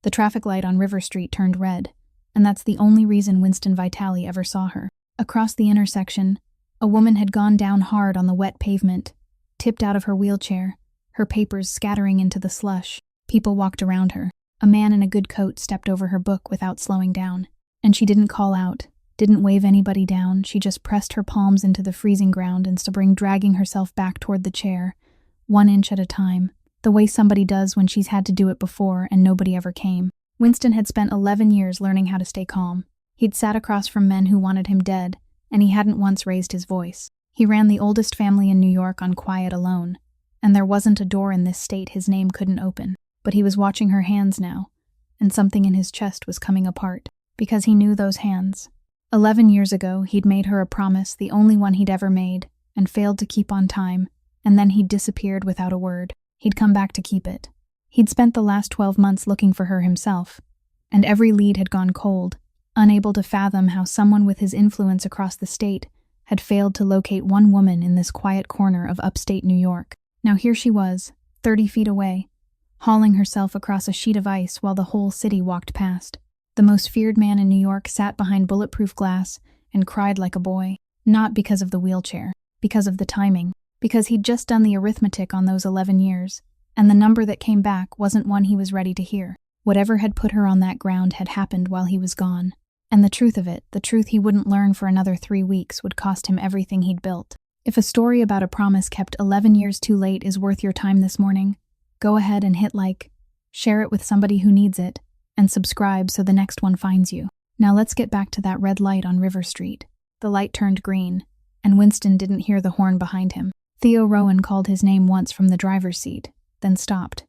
The traffic light on River Street turned red, and that's the only reason Winston Vitale ever saw her. Across the intersection, a woman had gone down hard on the wet pavement, tipped out of her wheelchair, her papers scattering into the slush. People walked around her. A man in a good coat stepped over her book without slowing down. And she didn't call out, didn't wave anybody down. She just pressed her palms into the freezing ground and started dragging herself back toward the chair, 1 inch at a time, the way somebody does when she's had to do it before and nobody ever came. Winston had spent 11 years learning how to stay calm. He'd sat across from men who wanted him dead, and he hadn't once raised his voice. He ran the oldest family in New York on quiet alone, and there wasn't a door in this state his name couldn't open. But he was watching her hands now, and something in his chest was coming apart, because he knew those hands. 11 years ago, he'd made her a promise, the only one he'd ever made, and failed to keep on time, and then he'd disappeared without a word. He'd come back to keep it. He'd spent the last 12 months looking for her himself, and every lead had gone cold, unable to fathom how someone with his influence across the state had failed to locate one woman in this quiet corner of upstate New York. Now here she was, 30 feet away, hauling herself across a sheet of ice while the whole city walked past. The most feared man in New York sat behind bulletproof glass and cried like a boy, not because of the wheelchair, because of the timing, because he'd just done the arithmetic on those 11 years, and the number that came back wasn't one he was ready to hear. Whatever had put her on that ground had happened while he was gone. And the truth of it, the truth he wouldn't learn for another 3 weeks, would cost him everything he'd built. If a story about a promise kept 11 years too late is worth your time this morning, go ahead and hit like, share it with somebody who needs it, and subscribe so the next one finds you. Now let's get back to that red light on River Street. The light turned green, and Winston didn't hear the horn behind him. Theo Rowan called his name once from the driver's seat, then stopped.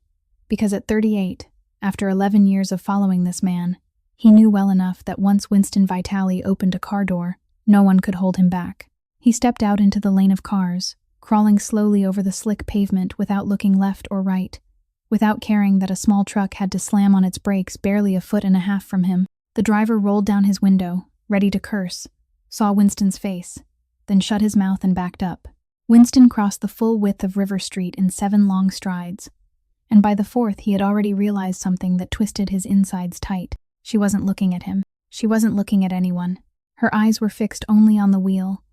Because at 38, after 11 years of following this man, he knew well enough that once Winston Vitale opened a car door, no one could hold him back. He stepped out into the lane of cars, crawling slowly over the slick pavement without looking left or right, without caring that a small truck had to slam on its brakes barely a foot and a half from him. The driver rolled down his window, ready to curse, saw Winston's face, then shut his mouth and backed up. Winston crossed the full width of River Street in 7 long strides, and by the 4th he had already realized something that twisted his insides tight. She wasn't looking at him. She wasn't looking at anyone. Her eyes were fixed only on the wheel,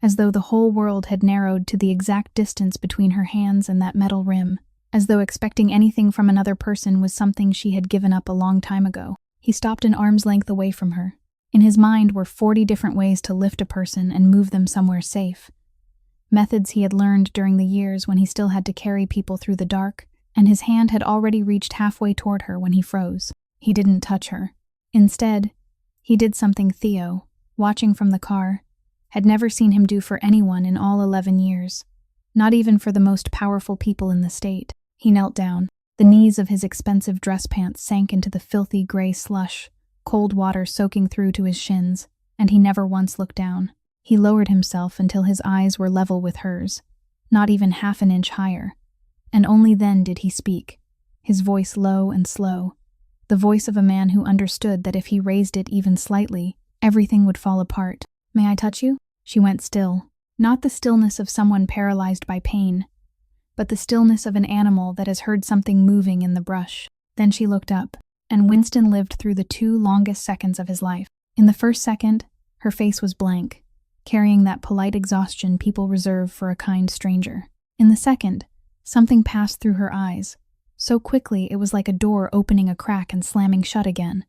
as though the whole world had narrowed to the exact distance between her hands and that metal rim, as though expecting anything from another person was something she had given up a long time ago. He stopped an arm's length away from her. In his mind were 40 different ways to lift a person and move them somewhere safe. Methods he had learned during the years when he still had to carry people through the dark, and his hand had already reached halfway toward her when he froze. He didn't touch her. Instead, he did something Theo, watching from the car, had never seen him do for anyone in all 11 years, not even for the most powerful people in the state. He knelt down. The knees of his expensive dress pants sank into the filthy gray slush, cold water soaking through to his shins, and he never once looked down. He lowered himself until his eyes were level with hers, not even half an inch higher, and only then did he speak, his voice low and slow, the voice of a man who understood that if he raised it even slightly, everything would fall apart. "May I touch you?" She went still, not the stillness of someone paralyzed by pain, but the stillness of an animal that has heard something moving in the brush. Then she looked up, and Winston lived through the 2 longest seconds of his life. In the first second, her face was blank, carrying that polite exhaustion people reserve for a kind stranger. In the second, something passed through her eyes, so quickly it was like a door opening a crack and slamming shut again.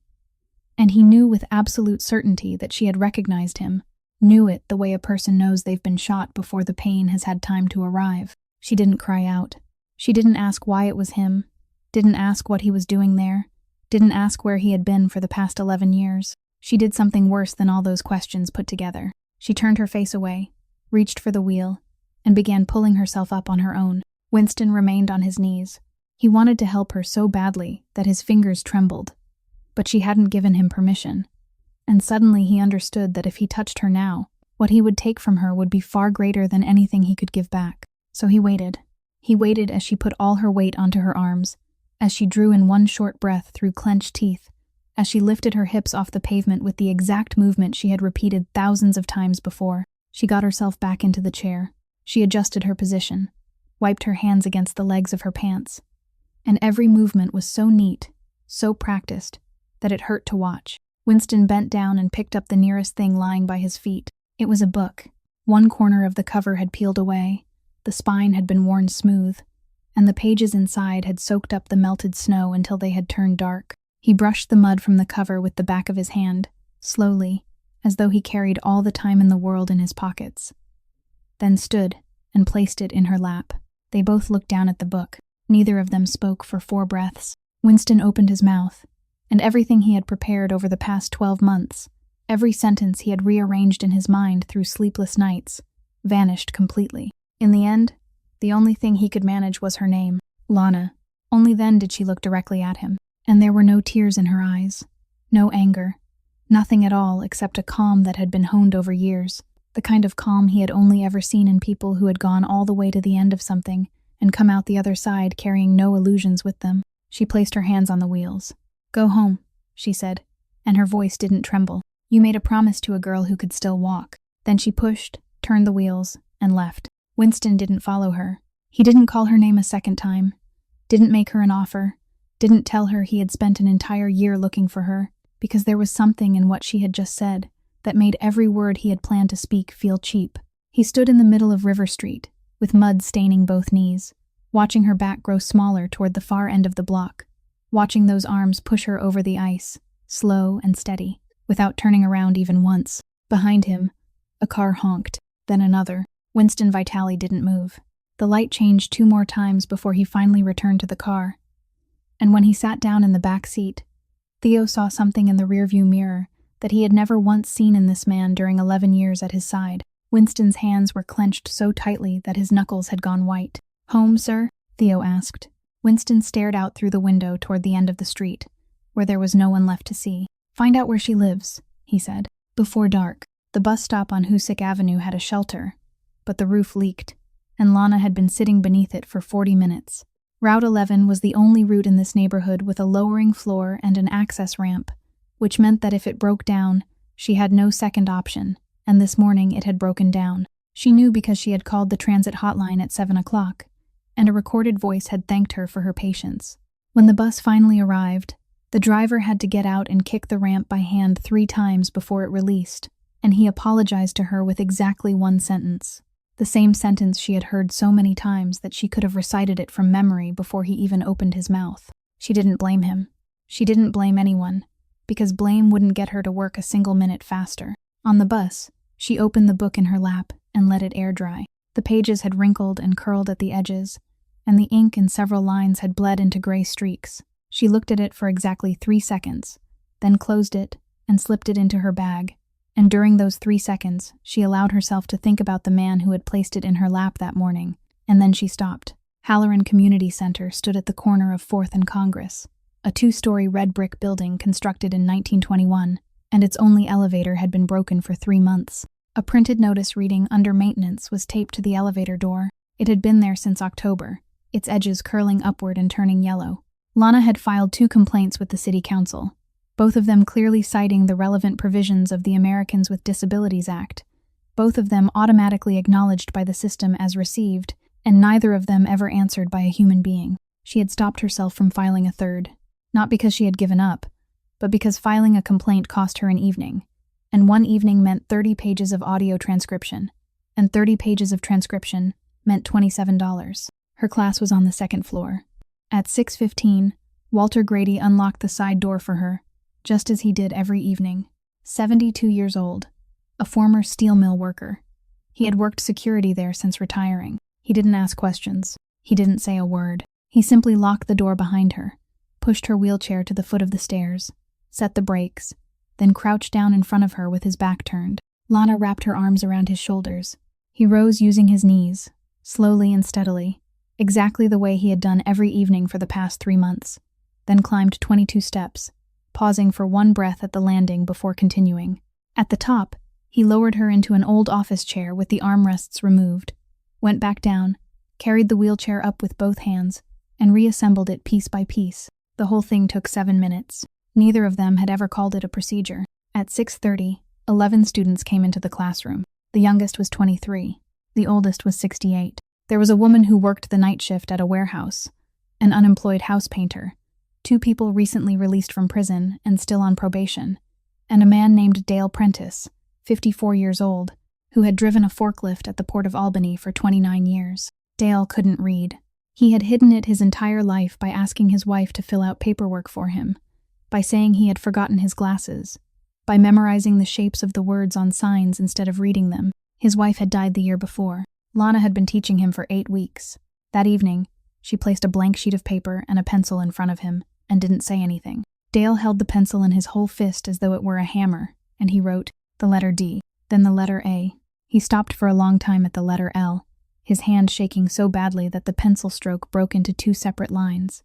And he knew with absolute certainty that she had recognized him, knew it the way a person knows they've been shot before the pain has had time to arrive. She didn't cry out. She didn't ask why it was him, didn't ask what he was doing there, didn't ask where he had been for the past 11 years. She did something worse than all those questions put together. She turned her face away, reached for the wheel, and began pulling herself up on her own. Winston remained on his knees. He wanted to help her so badly that his fingers trembled, but she hadn't given him permission. And suddenly he understood that if he touched her now, what he would take from her would be far greater than anything he could give back. So he waited. He waited as she put all her weight onto her arms, as she drew in one short breath through clenched teeth, as she lifted her hips off the pavement with the exact movement she had repeated thousands of times before. She got herself back into the chair. She adjusted her position, wiped her hands against the legs of her pants, and every movement was so neat, so practiced that it hurt to watch. Winston bent down and picked up the nearest thing lying by his feet. It was a book. One corner of the cover had peeled away, the spine had been worn smooth, and the pages inside had soaked up the melted snow until they had turned dark. He brushed the mud from the cover with the back of his hand, slowly, as though he carried all the time in the world in his pockets. Then stood and placed it in her lap. They both looked down at the book. Neither of them spoke for 4 breaths. Winston opened his mouth, and everything he had prepared over the past 12 months, every sentence he had rearranged in his mind through sleepless nights, vanished completely. In the end, the only thing he could manage was her name, Lana. Only then did she look directly at him, and there were no tears in her eyes, no anger, nothing at all except a calm that had been honed over years, the kind of calm he had only ever seen in people who had gone all the way to the end of something and come out the other side carrying no illusions with them. She placed her hands on the wheels. "Go home," she said, and her voice didn't tremble. "You made a promise to a girl who could still walk." Then she pushed, turned the wheels, and left. Winston didn't follow her. He didn't call her name a second time, didn't make her an offer, didn't tell her he had spent an entire year looking for her, because there was something in what she had just said that made every word he had planned to speak feel cheap. He stood in the middle of River Street, with mud staining both knees, watching her back grow smaller toward the far end of the block, watching those arms push her over the ice, slow and steady, without turning around even once. Behind him, a car honked, then another. Winston Vitale didn't move. The light changed 2 more times before he finally returned to the car. And when he sat down in the back seat, Theo saw something in the rearview mirror that he had never once seen in this man during 11 years at his side. Winston's hands were clenched so tightly that his knuckles had gone white. "Home, sir?" Theo asked. Winston stared out through the window toward the end of the street, where there was no one left to see. "Find out where she lives," he said. Before dark, the bus stop on Hoosick Avenue had a shelter, but the roof leaked, and Lana had been sitting beneath it for 40 minutes. Route 11 was the only route in this neighborhood with a lowering floor and an access ramp, which meant that if it broke down, she had no second option, and this morning it had broken down. She knew because she had called the transit hotline at 7 o'clock, and a recorded voice had thanked her for her patience. When the bus finally arrived, the driver had to get out and kick the ramp by hand 3 times before it released, and he apologized to her with exactly 1 sentence. The same sentence she had heard so many times that she could have recited it from memory before he even opened his mouth. She didn't blame him. She didn't blame anyone, because blame wouldn't get her to work a single minute faster. On the bus, she opened the book in her lap and let it air dry. The pages had wrinkled and curled at the edges, and the ink in several lines had bled into gray streaks. She looked at it for exactly 3 seconds, then closed it and slipped it into her bag, and during those 3 seconds, she allowed herself to think about the man who had placed it in her lap that morning, and then she stopped. Halloran Community Center stood at the corner of 4th and Congress, a 2-story red brick building constructed in 1921, and its only elevator had been broken for 3 months. A printed notice reading "Under Maintenance" was taped to the elevator door. It had been there since October, its edges curling upward and turning yellow. Lana had filed 2 complaints with the city council, both of them clearly citing the relevant provisions of the Americans with Disabilities Act, both of them automatically acknowledged by the system as received, and neither of them ever answered by a human being. She had stopped herself from filing a 3rd, not because she had given up, but because filing a complaint cost her an evening, and 1 evening meant 30 pages of audio transcription, and 30 pages of transcription meant $27. Her class was on the 2nd floor. At 6:15, Walter Grady unlocked the side door for her, just as he did every evening. 72 years old, a former steel mill worker. He had worked security there since retiring. He didn't ask questions. He didn't say a word. He simply locked the door behind her, pushed her wheelchair to the foot of the stairs, set the brakes, then crouched down in front of her with his back turned. Lana wrapped her arms around his shoulders. He rose using his knees, slowly and steadily, exactly the way he had done every evening for the past 3 months, then climbed 22 steps, pausing for 1 breath at the landing before continuing. At the top, he lowered her into an old office chair with the armrests removed, went back down, carried the wheelchair up with both hands, and reassembled it piece by piece. The whole thing took 7 minutes. Neither of them had ever called it a procedure. At 6:30, 11 students came into the classroom. The youngest was 23. The oldest was 68. There was a woman who worked the night shift at a warehouse, an unemployed house painter, 2 people recently released from prison and still on probation, and a man named Dale Prentice, 54 years old, who had driven a forklift at the Port of Albany for 29 years. Dale couldn't read. He had hidden it his entire life by asking his wife to fill out paperwork for him, by saying he had forgotten his glasses, by memorizing the shapes of the words on signs instead of reading them. His wife had died the year before. Lana had been teaching him for 8 weeks. That evening, she placed a blank sheet of paper and a pencil in front of him and didn't say anything. Dale held the pencil in his whole fist as though it were a hammer, and he wrote the letter D, then the letter A. He stopped for a long time at the letter L, his hand shaking so badly that the pencil stroke broke into 2 separate lines.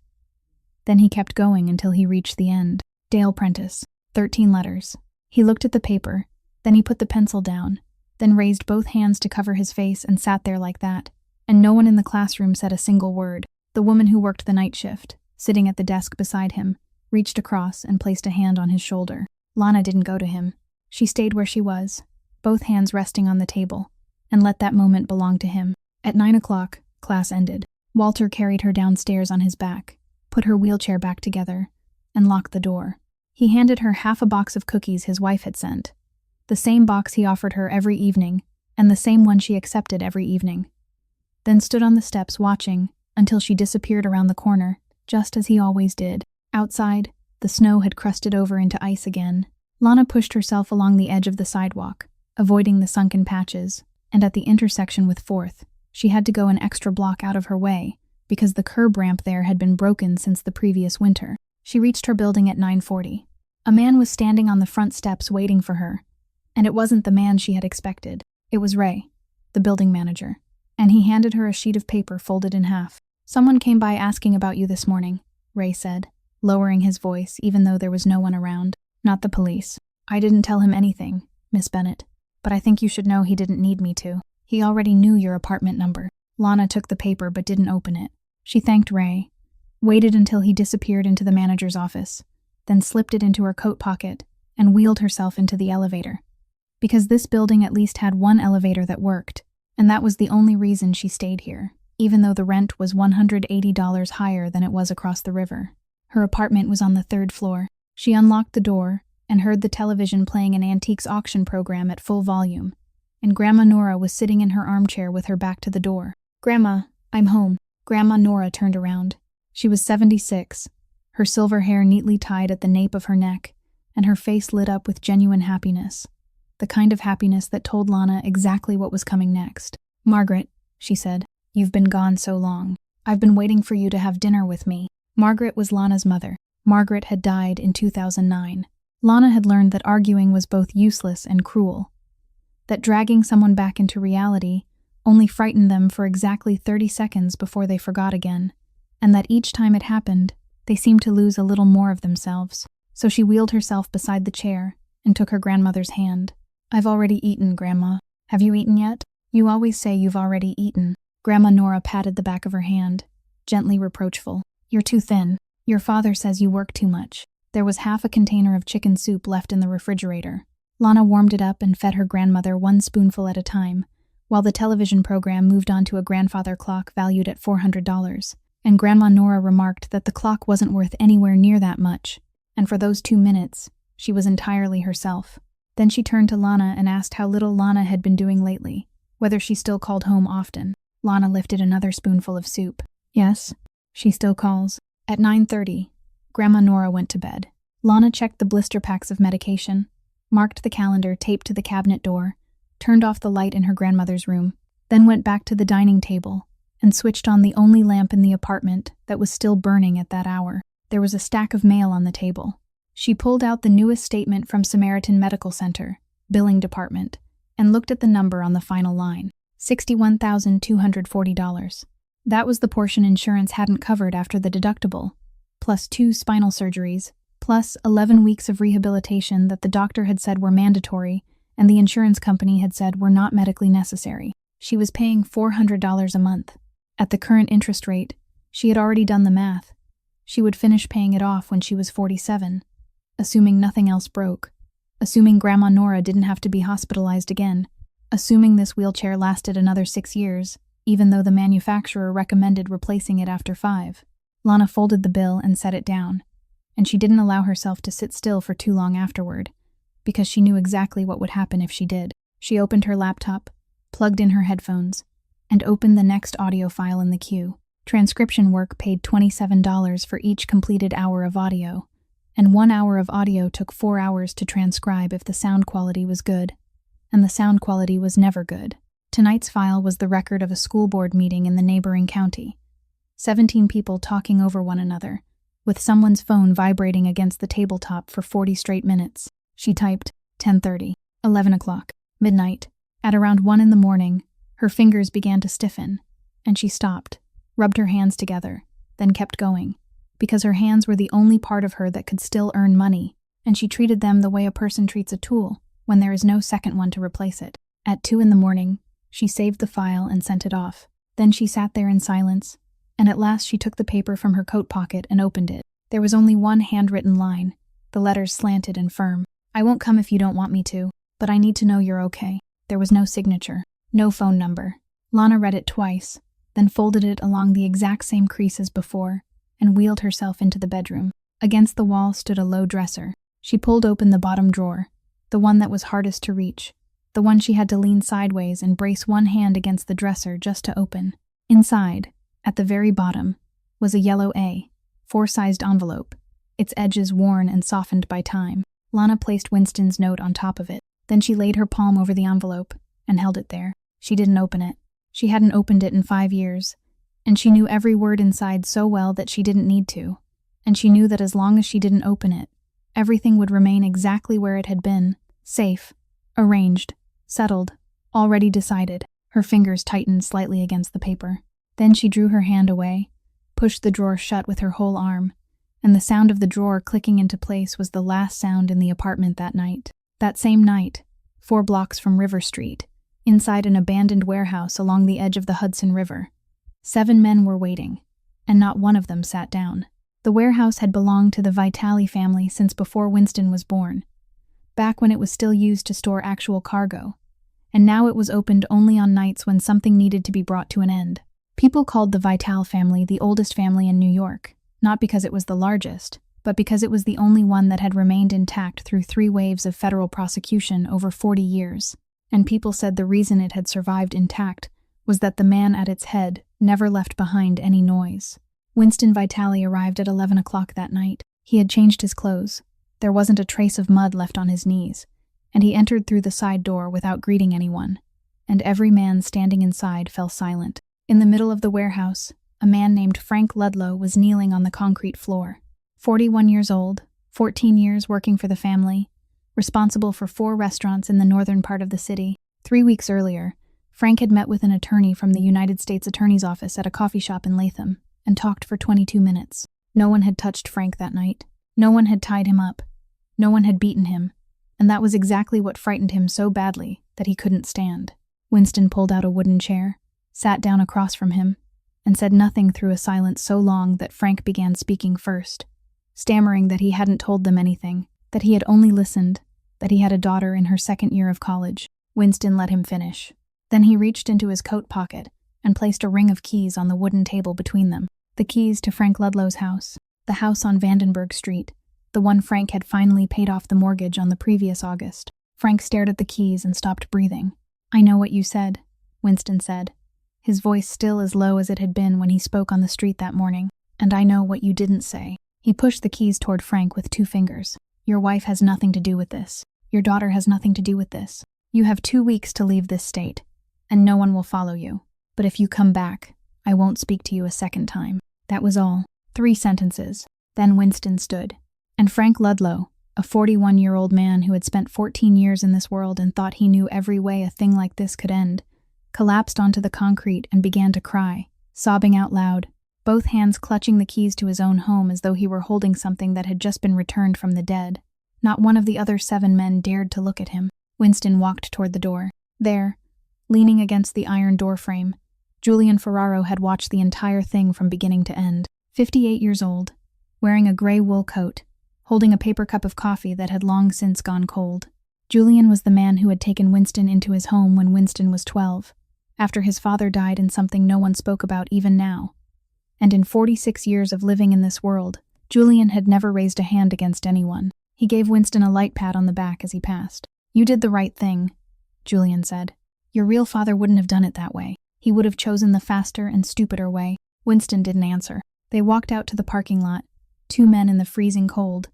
Then he kept going until he reached the end. Dale Prentice, 13 letters. He looked at the paper, then he put the pencil down, then raised both hands to cover his face and sat there like that, and no one in the classroom said a single word. The woman who worked the night shift, sitting at the desk beside him, reached across and placed a hand on his shoulder. Lana didn't go to him. She stayed where she was, both hands resting on the table, and let that moment belong to him. At 9 o'clock, class ended. Walter carried her downstairs on his back, put her wheelchair back together, and locked the door. He handed her half a box of cookies his wife had sent, the same box he offered her every evening, and the same one she accepted every evening. Then stood on the steps watching until she disappeared around the corner, just as he always did. Outside, the snow had crusted over into ice again. Lana pushed herself along the edge of the sidewalk, avoiding the sunken patches, and at the intersection with 4th, she had to go an extra block out of her way, because the curb ramp there had been broken since the previous winter. She reached her building at 9:40. A man was standing on the front steps waiting for her, and it wasn't the man she had expected. It was Ray, the building manager, and he handed her a sheet of paper folded in half. "Someone came by asking about you this morning," Ray said, lowering his voice even though there was no one around. "Not the police. I didn't tell him anything, Miss Bennett, but I think you should know he didn't need me to. He already knew your apartment number." Lana took the paper but didn't open it. She thanked Ray, waited until he disappeared into the manager's office, then slipped it into her coat pocket and wheeled herself into the elevator. Because this building at least had one elevator that worked, and that was the only reason she stayed here, even though the rent was $180 higher than it was across the river. Her apartment was on the 3rd floor. She unlocked the door and heard the television playing an antiques auction program at full volume, and Grandma Nora was sitting in her armchair with her back to the door. "Grandma, I'm home." Grandma Nora turned around. She was 76, her silver hair neatly tied at the nape of her neck, and her face lit up with genuine happiness, the kind of happiness that told Lana exactly what was coming next. "Margaret," she said, "you've been gone so long. I've been waiting for you to have dinner with me." Margaret was Lana's mother. Margaret had died in 2009. Lana had learned that arguing was both useless and cruel, that dragging someone back into reality only frightened them for exactly 30 seconds before they forgot again, and that each time it happened, they seemed to lose a little more of themselves. So she wheeled herself beside the chair and took her grandmother's hand. "I've already eaten, Grandma. Have you eaten yet? You always say you've already eaten." Grandma Nora patted the back of her hand, gently reproachful. "You're too thin. Your father says you work too much." There was half a container of chicken soup left in the refrigerator. Lana warmed it up and fed her grandmother one spoonful at a time, while the television program moved on to a grandfather clock valued at $400, and Grandma Nora remarked that the clock wasn't worth anywhere near that much, and for those 2 minutes, she was entirely herself. Then she turned to Lana and asked how little Lana had been doing lately, whether she still called home often. Lana lifted another spoonful of soup. "Yes, she still calls." At 9:30, Grandma Nora went to bed. Lana checked the blister packs of medication, marked the calendar taped to the cabinet door, turned off the light in her grandmother's room, then went back to the dining table and switched on the only lamp in the apartment that was still burning at that hour. There was a stack of mail on the table. She pulled out the newest statement from Samaritan Medical Center, billing department, and looked at the number on the final line, $61,240. That was the portion insurance hadn't covered after the deductible, plus 2 spinal surgeries, plus 11 weeks of rehabilitation that the doctor had said were mandatory and the insurance company had said were not medically necessary. She was paying $400 a month. At the current interest rate, she had already done the math. She would finish paying it off when she was 47, assuming nothing else broke, assuming Grandma Nora didn't have to be hospitalized again, assuming this wheelchair lasted another 6 years, even though the manufacturer recommended replacing it after 5. Lana folded the bill and set it down, and she didn't allow herself to sit still for too long afterward, because she knew exactly what would happen if she did. She opened her laptop, plugged in her headphones, and opened the next audio file in the queue. Transcription work paid $27 for each completed hour of audio, and 1 hour of audio took 4 hours to transcribe if the sound quality was good, and the sound quality was never good. Tonight's file was the record of a school board meeting in the neighboring county. 17 people talking over one another, with someone's phone vibrating against the tabletop for 40 straight minutes. She typed 10:30, 11 o'clock, midnight. At around 1 in the morning, her fingers began to stiffen, and she stopped, rubbed her hands together, then kept going, because her hands were the only part of her that could still earn money, and she treated them the way a person treats a tool when there is no second one to replace it. At 2 in the morning, she saved the file and sent it off. Then she sat there in silence, and at last she took the paper from her coat pocket and opened it. There was only one handwritten line, the letters slanted and firm. "I won't come if you don't want me to, but I need to know you're okay." There was no signature, no phone number. Lana read it twice, then folded it along the exact same crease as before, and wheeled herself into the bedroom. Against the wall stood a low dresser. She pulled open the bottom drawer, the one that was hardest to reach, the one she had to lean sideways and brace one hand against the dresser just to open. Inside, at the very bottom, was a yellow A4-sized envelope, its edges worn and softened by time. Lana placed Winston's note on top of it. Then she laid her palm over the envelope and held it there. She didn't open it. She hadn't opened it in 5 years, and she knew every word inside so well that she didn't need to, and she knew that as long as she didn't open it, everything would remain exactly where it had been, safe, arranged, settled, already decided. Her fingers tightened slightly against the paper. Then she drew her hand away, pushed the drawer shut with her whole arm, and the sound of the drawer clicking into place was the last sound in the apartment that night. That same night, 4 blocks from River Street, inside an abandoned warehouse along the edge of the Hudson River, 7 men were waiting, and not one of them sat down. The warehouse had belonged to the Vitale family since before Winston was born, back when it was still used to store actual cargo, and now it was opened only on nights when something needed to be brought to an end. People called the Vitale family the oldest family in New York, not because it was the largest, but because it was the only one that had remained intact through 3 waves of federal prosecution over 40 years, and people said the reason it had survived intact was that the man at its head never left behind any noise. Winston Vitale arrived at 11 o'clock that night. He had changed his clothes. There wasn't a trace of mud left on his knees, and he entered through the side door without greeting anyone, and every man standing inside fell silent. In the middle of the warehouse, a man named Frank Ludlow was kneeling on the concrete floor. 41 years old, 14 years working for the family, responsible for 4 restaurants in the northern part of the city. 3 weeks earlier, Frank had met with an attorney from the United States Attorney's Office at a coffee shop in Latham and talked for 22 minutes. No one had touched Frank that night. No one had tied him up. No one had beaten him, and that was exactly what frightened him so badly that he couldn't stand. Winston pulled out a wooden chair, sat down across from him, and said nothing through a silence so long that Frank began speaking first, stammering that he hadn't told them anything, that he had only listened, that he had a daughter in her 2nd year of college. Winston let him finish. Then he reached into his coat pocket and placed a ring of keys on the wooden table between them. The keys to Frank Ludlow's house, the house on Vandenberg Street, the one Frank had finally paid off the mortgage on the previous August. Frank stared at the keys and stopped breathing. "I know what you said," Winston said, his voice still as low as it had been when he spoke on the street that morning. "And I know what you didn't say." He pushed the keys toward Frank with 2 fingers. "Your wife has nothing to do with this. Your daughter has nothing to do with this. You have 2 weeks to leave this state, and no one will follow you. But if you come back, I won't speak to you a second time." That was all. 3 sentences. Then Winston stood, and Frank Ludlow, a 41-year-old man who had spent 14 years in this world and thought he knew every way a thing like this could end, collapsed onto the concrete and began to cry, sobbing out loud, both hands clutching the keys to his own home as though he were holding something that had just been returned from the dead. Not one of the other 7 men dared to look at him. Winston walked toward the door. There, leaning against the iron doorframe, Julian Ferraro had watched the entire thing from beginning to end. 58 years old, wearing a gray wool coat, holding a paper cup of coffee that had long since gone cold. Julian was the man who had taken Winston into his home when Winston was 12, after his father died in something no one spoke about even now. And in 46 years of living in this world, Julian had never raised a hand against anyone. He gave Winston a light pat on the back as he passed. "You did the right thing," Julian said. "Your real father wouldn't have done it that way. He would have chosen the faster and stupider way." Winston didn't answer. They walked out to the parking lot, two men in the freezing cold,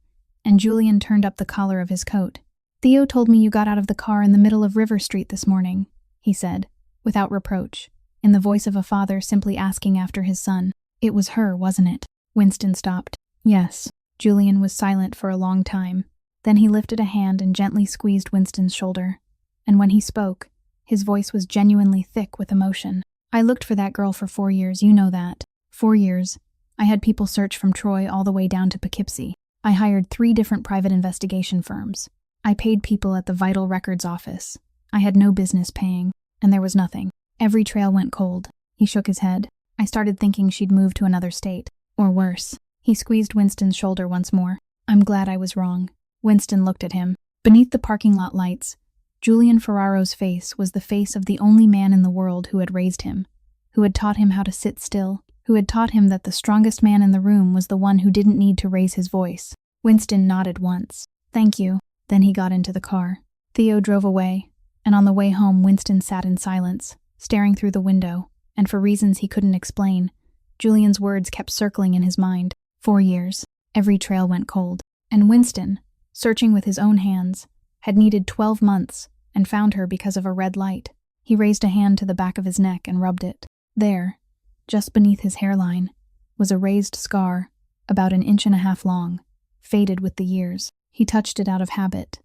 and Julian turned up the collar of his coat. "Theo told me you got out of the car in the middle of River Street this morning," he said, without reproach, in the voice of a father simply asking after his son. "It was her, wasn't it?" Winston stopped. "Yes." Julian was silent for a long time. Then he lifted a hand and gently squeezed Winston's shoulder. And when he spoke, his voice was genuinely thick with emotion. "I looked for that girl for 4 years, you know that. 4 years. I had people search from Troy all the way down to Poughkeepsie. I hired 3 different private investigation firms. I paid people at the Vital Records office. I had no business paying, and there was nothing. Every trail went cold." He shook his head. "I started thinking she'd moved to another state. Or worse." He squeezed Winston's shoulder once more. "I'm glad I was wrong." Winston looked at him. Beneath the parking lot lights, Julian Ferraro's face was the face of the only man in the world who had raised him, who had taught him how to sit still, who had taught him that the strongest man in the room was the one who didn't need to raise his voice. Winston nodded once. "Thank you." Then he got into the car. Theo drove away, and on the way home Winston sat in silence, staring through the window, and for reasons he couldn't explain, Julian's words kept circling in his mind. 4 years. Every trail went cold. And Winston, searching with his own hands, had needed 12 months and found her because of a red light. He raised a hand to the back of his neck and rubbed it. There, just beneath his hairline, was a raised scar, about 1.5 inches long, faded with the years. He touched it out of habit,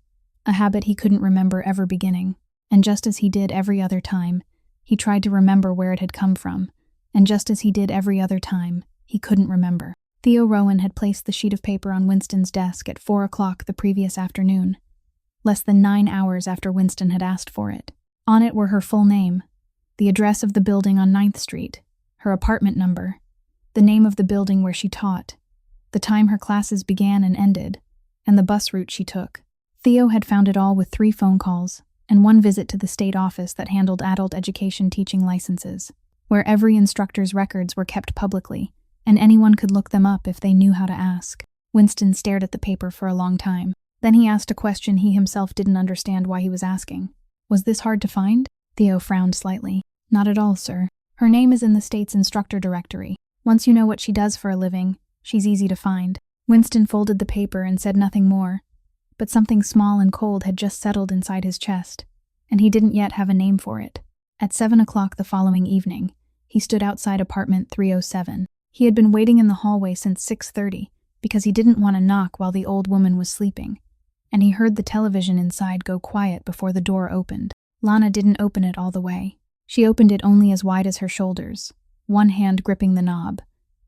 a habit he couldn't remember ever beginning, and just as he did every other time, he tried to remember where it had come from, and just as he did every other time, he couldn't remember. Theo Rowan had placed the sheet of paper on Winston's desk at 4 o'clock the previous afternoon, less than 9 hours after Winston had asked for it. On it were her full name, the address of the building on 9th Street, her apartment number, the name of the building where she taught, the time her classes began and ended, and the bus route she took. Theo had found it all with 3 phone calls and 1 visit to the state office that handled adult education teaching licenses, where every instructor's records were kept publicly, and anyone could look them up if they knew how to ask. Winston stared at the paper for a long time. Then he asked a question he himself didn't understand why he was asking. "Was this hard to find?" Theo frowned slightly. "Not at all, sir. Her name is in the state's instructor directory. Once you know what she does for a living, she's easy to find." Winston folded the paper and said nothing more, but something small and cold had just settled inside his chest, and he didn't yet have a name for it. At 7 o'clock the following evening, he stood outside apartment 307. He had been waiting in the hallway since 6:30 because he didn't want to knock while the old woman was sleeping, and he heard the television inside go quiet before the door opened. Lana didn't open it all the way. She opened it only as wide as her shoulders, one hand gripping the knob,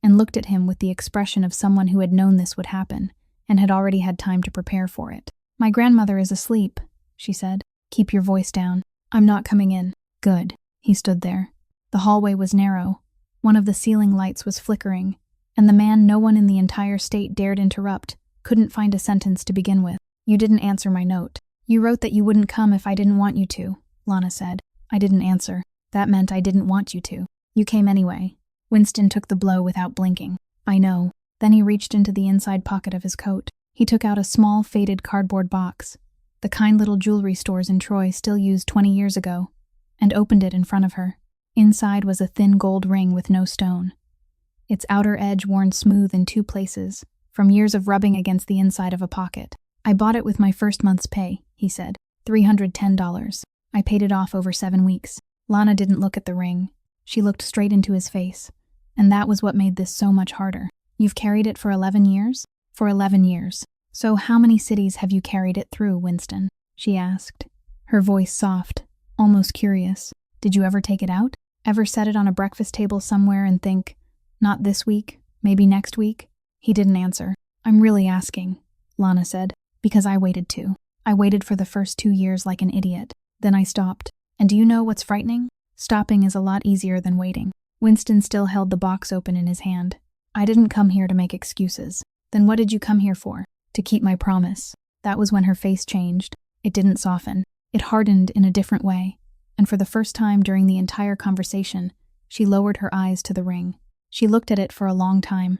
and looked at him with the expression of someone who had known this would happen and had already had time to prepare for it. "My grandmother is asleep," she said. "Keep your voice down. I'm not coming in." "Good." He stood there. The hallway was narrow. One of the ceiling lights was flickering, and the man no one in the entire state dared interrupt couldn't find a sentence to begin with. "You didn't answer my note. You wrote that you wouldn't come if I didn't want you to," Lana said. "I didn't answer. That meant I didn't want you to. You came anyway." Winston took the blow without blinking. "I know." Then he reached into the inside pocket of his coat. He took out a small, faded cardboard box, the kind little jewelry stores in Troy still used 20 years ago, and opened it in front of her. Inside was a thin gold ring with no stone, its outer edge worn smooth in 2 places, from years of rubbing against the inside of a pocket. "I bought it with my first month's pay," he said. $310. I paid it off over 7 weeks. Lana didn't look at the ring. She looked straight into his face, and that was what made this so much harder. "You've carried it for 11 years? For 11 years. So how many cities have you carried it through, Winston?" she asked, her voice soft, almost curious. "Did you ever take it out? Ever set it on a breakfast table somewhere and think, not this week, maybe next week?" He didn't answer. "I'm really asking," Lana said, "because I waited too. I waited for the first 2 years like an idiot. Then I stopped. And do you know what's frightening? Stopping is a lot easier than waiting." Winston still held the box open in his hand. "I didn't come here to make excuses." "Then what did you come here for?" "To keep my promise." That was when her face changed. It didn't soften. It hardened in a different way, and for the first time during the entire conversation, she lowered her eyes to the ring. She looked at it for a long time,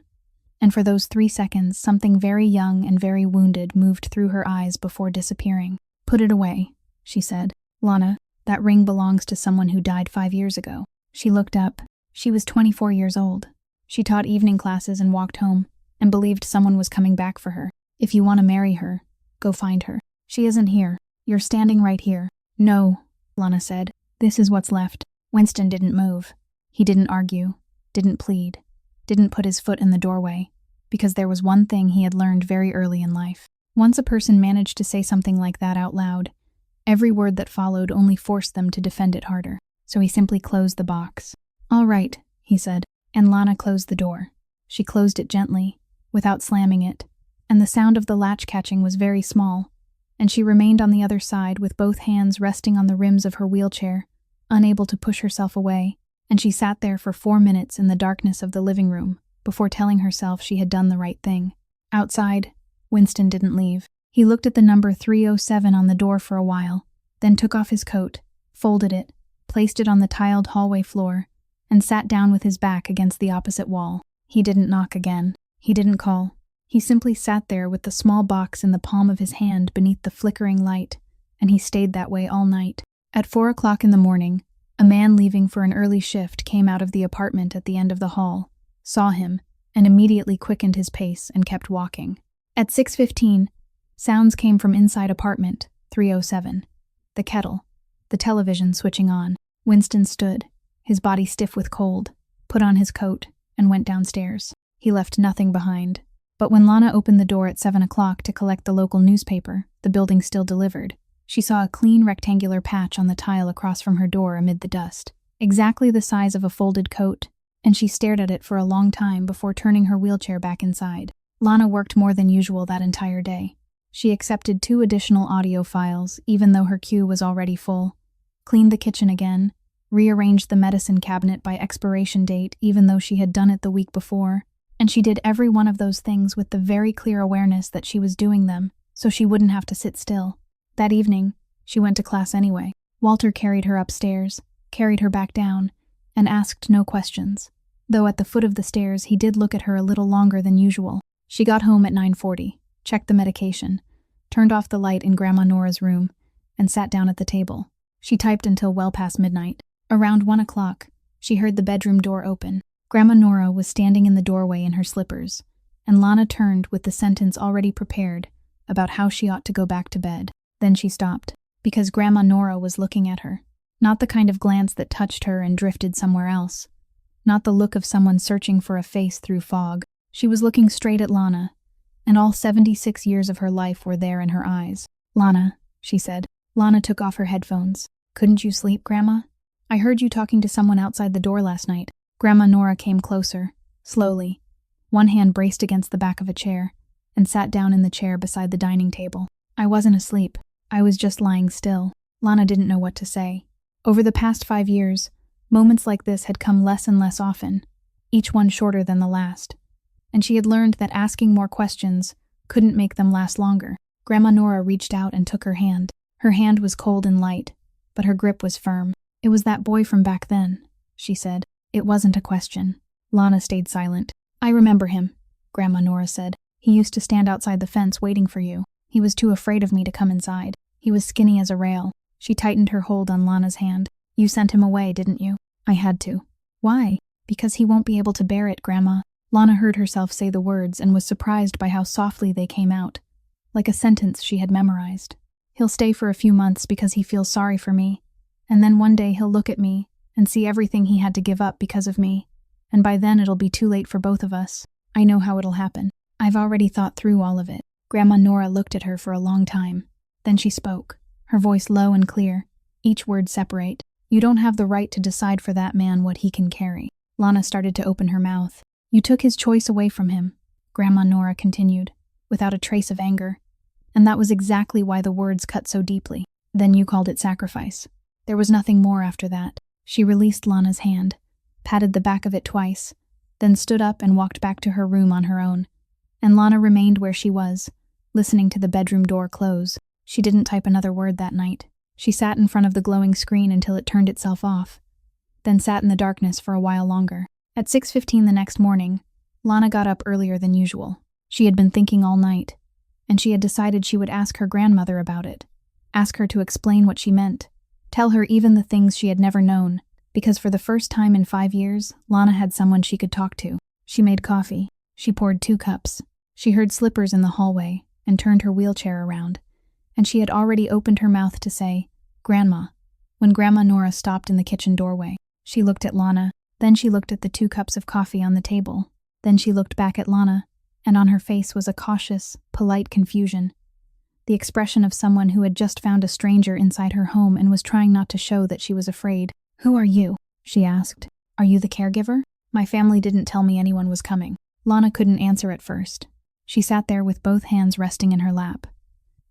and for those 3 seconds, something very young and very wounded moved through her eyes before disappearing. "Put it away," she said. "Lana, that ring belongs to someone who died 5 years ago." She looked up. She was 24 years old. She taught evening classes and walked home, and believed someone was coming back for her. "If you want to marry her, go find her. She isn't here. You're standing right here." "No," Lana said. "This is what's left." Winston didn't move. He didn't argue, didn't plead, didn't put his foot in the doorway, because there was one thing he had learned very early in life. Once a person managed to say something like that out loud, every word that followed only forced them to defend it harder. So he simply closed the box. "All right," he said, and Lana closed the door. She closed it gently, without slamming it, and the sound of the latch catching was very small, and she remained on the other side with both hands resting on the rims of her wheelchair, unable to push herself away, and she sat there for 4 minutes in the darkness of the living room before telling herself she had done the right thing. Outside, Winston didn't leave. He looked at the number 307 on the door for a while, then took off his coat, folded it, placed it on the tiled hallway floor, and sat down with his back against the opposite wall. He didn't knock again. He didn't call. He simply sat there with the small box in the palm of his hand beneath the flickering light, and he stayed that way all night. At 4 o'clock in the morning, a man leaving for an early shift came out of the apartment at the end of the hall, saw him, and immediately quickened his pace and kept walking. At 6:15, sounds came from inside apartment 307. The kettle, the television switching on. Winston stood, his body stiff with cold, put on his coat, and went downstairs. He left nothing behind. But when Lana opened the door at 7 o'clock to collect the local newspaper, the building still delivered, she saw a clean rectangular patch on the tile across from her door amid the dust, exactly the size of a folded coat, and she stared at it for a long time before turning her wheelchair back inside. Lana worked more than usual that entire day. She accepted 2 additional audio files, even though her queue was already full, cleaned the kitchen again, rearranged the medicine cabinet by expiration date even though she had done it the week before, and she did every one of those things with the very clear awareness that she was doing them, so she wouldn't have to sit still. That evening, she went to class anyway. Walter carried her upstairs, carried her back down, and asked no questions, though at the foot of the stairs he did look at her a little longer than usual. She got home at 9:40, checked the medication, turned off the light in Grandma Nora's room, and sat down at the table. She typed until well past midnight. Around 1 o'clock, she heard the bedroom door open. Grandma Nora was standing in the doorway in her slippers, and Lana turned with the sentence already prepared about how she ought to go back to bed. Then she stopped, because Grandma Nora was looking at her. Not the kind of glance that touched her and drifted somewhere else. Not the look of someone searching for a face through fog. She was looking straight at Lana, and all 76 years of her life were there in her eyes. "Lana," she said. Lana took off her headphones. "Couldn't you sleep, Grandma? I heard you talking to someone outside the door last night." Grandma Nora came closer, slowly. One hand braced against the back of a chair, and sat down in the chair beside the dining table. "I wasn't asleep. I was just lying still." Lana didn't know what to say. Over the past 5 years, moments like this had come less and less often, each one shorter than the last, and she had learned that asking more questions couldn't make them last longer. Grandma Nora reached out and took her hand. Her hand was cold and light, but her grip was firm. "It was that boy from back then," she said. It wasn't a question. Lana stayed silent. "I remember him," Grandma Nora said. "He used to stand outside the fence waiting for you. He was too afraid of me to come inside. He was skinny as a rail." She tightened her hold on Lana's hand. "You sent him away, didn't you?" "I had to." "Why?" "Because he won't be able to bear it, Grandma." Lana heard herself say the words and was surprised by how softly they came out, like a sentence she had memorized. "He'll stay for a few months because he feels sorry for me, and then one day he'll look at me and see everything he had to give up because of me, and by then it'll be too late for both of us. I know how it'll happen. I've already thought through all of it." Grandma Nora looked at her for a long time. Then she spoke, her voice low and clear, each word separate. "You don't have the right to decide for that man what he can carry." Lana started to open her mouth. "You took his choice away from him," Grandma Nora continued, without a trace of anger. "And that was exactly why the words cut so deeply. Then you called it sacrifice. There was nothing more after that." She released Lana's hand, patted the back of it twice, then stood up and walked back to her room on her own. And Lana remained where she was, listening to the bedroom door close. She didn't type another word that night. She sat in front of the glowing screen until it turned itself off, then sat in the darkness for a while longer. At 6:15 the next morning, Lana got up earlier than usual. She had been thinking all night, and she had decided she would ask her grandmother about it. Ask her to explain what she meant. Tell her even the things she had never known, because for the first time in 5 years, Lana had someone she could talk to. She made coffee. She poured 2 cups. She heard slippers in the hallway and turned her wheelchair around. And she had already opened her mouth to say, "Grandma," when Grandma Nora stopped in the kitchen doorway. She looked at Lana, then she looked at the 2 cups of coffee on the table. Then she looked back at Lana, and on her face was a cautious, polite confusion. The expression of someone who had just found a stranger inside her home and was trying not to show that she was afraid. "Who are you?" she asked. "Are you the caregiver? My family didn't tell me anyone was coming." Lana couldn't answer at first. She sat there with both hands resting in her lap.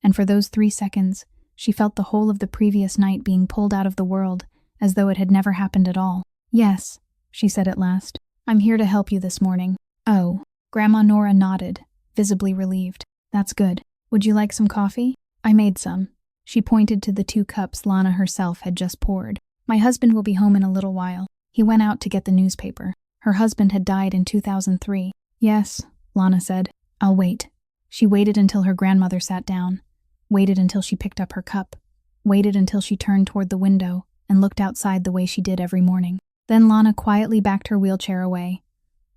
And for those 3 seconds, she felt the whole of the previous night being pulled out of the world, as though it had never happened at all. "Yes," she said at last. "I'm here to help you this morning." "Oh." Grandma Nora nodded, visibly relieved. "That's good. Would you like some coffee?" "I made some." She pointed to the 2 cups Lana herself had just poured. "My husband will be home in a little while. He went out to get the newspaper. Her husband had died in 2003. "Yes," Lana said. "I'll wait." She waited until her grandmother sat down, waited until she picked up her cup, waited until she turned toward the window and looked outside the way she did every morning. Then Lana quietly backed her wheelchair away,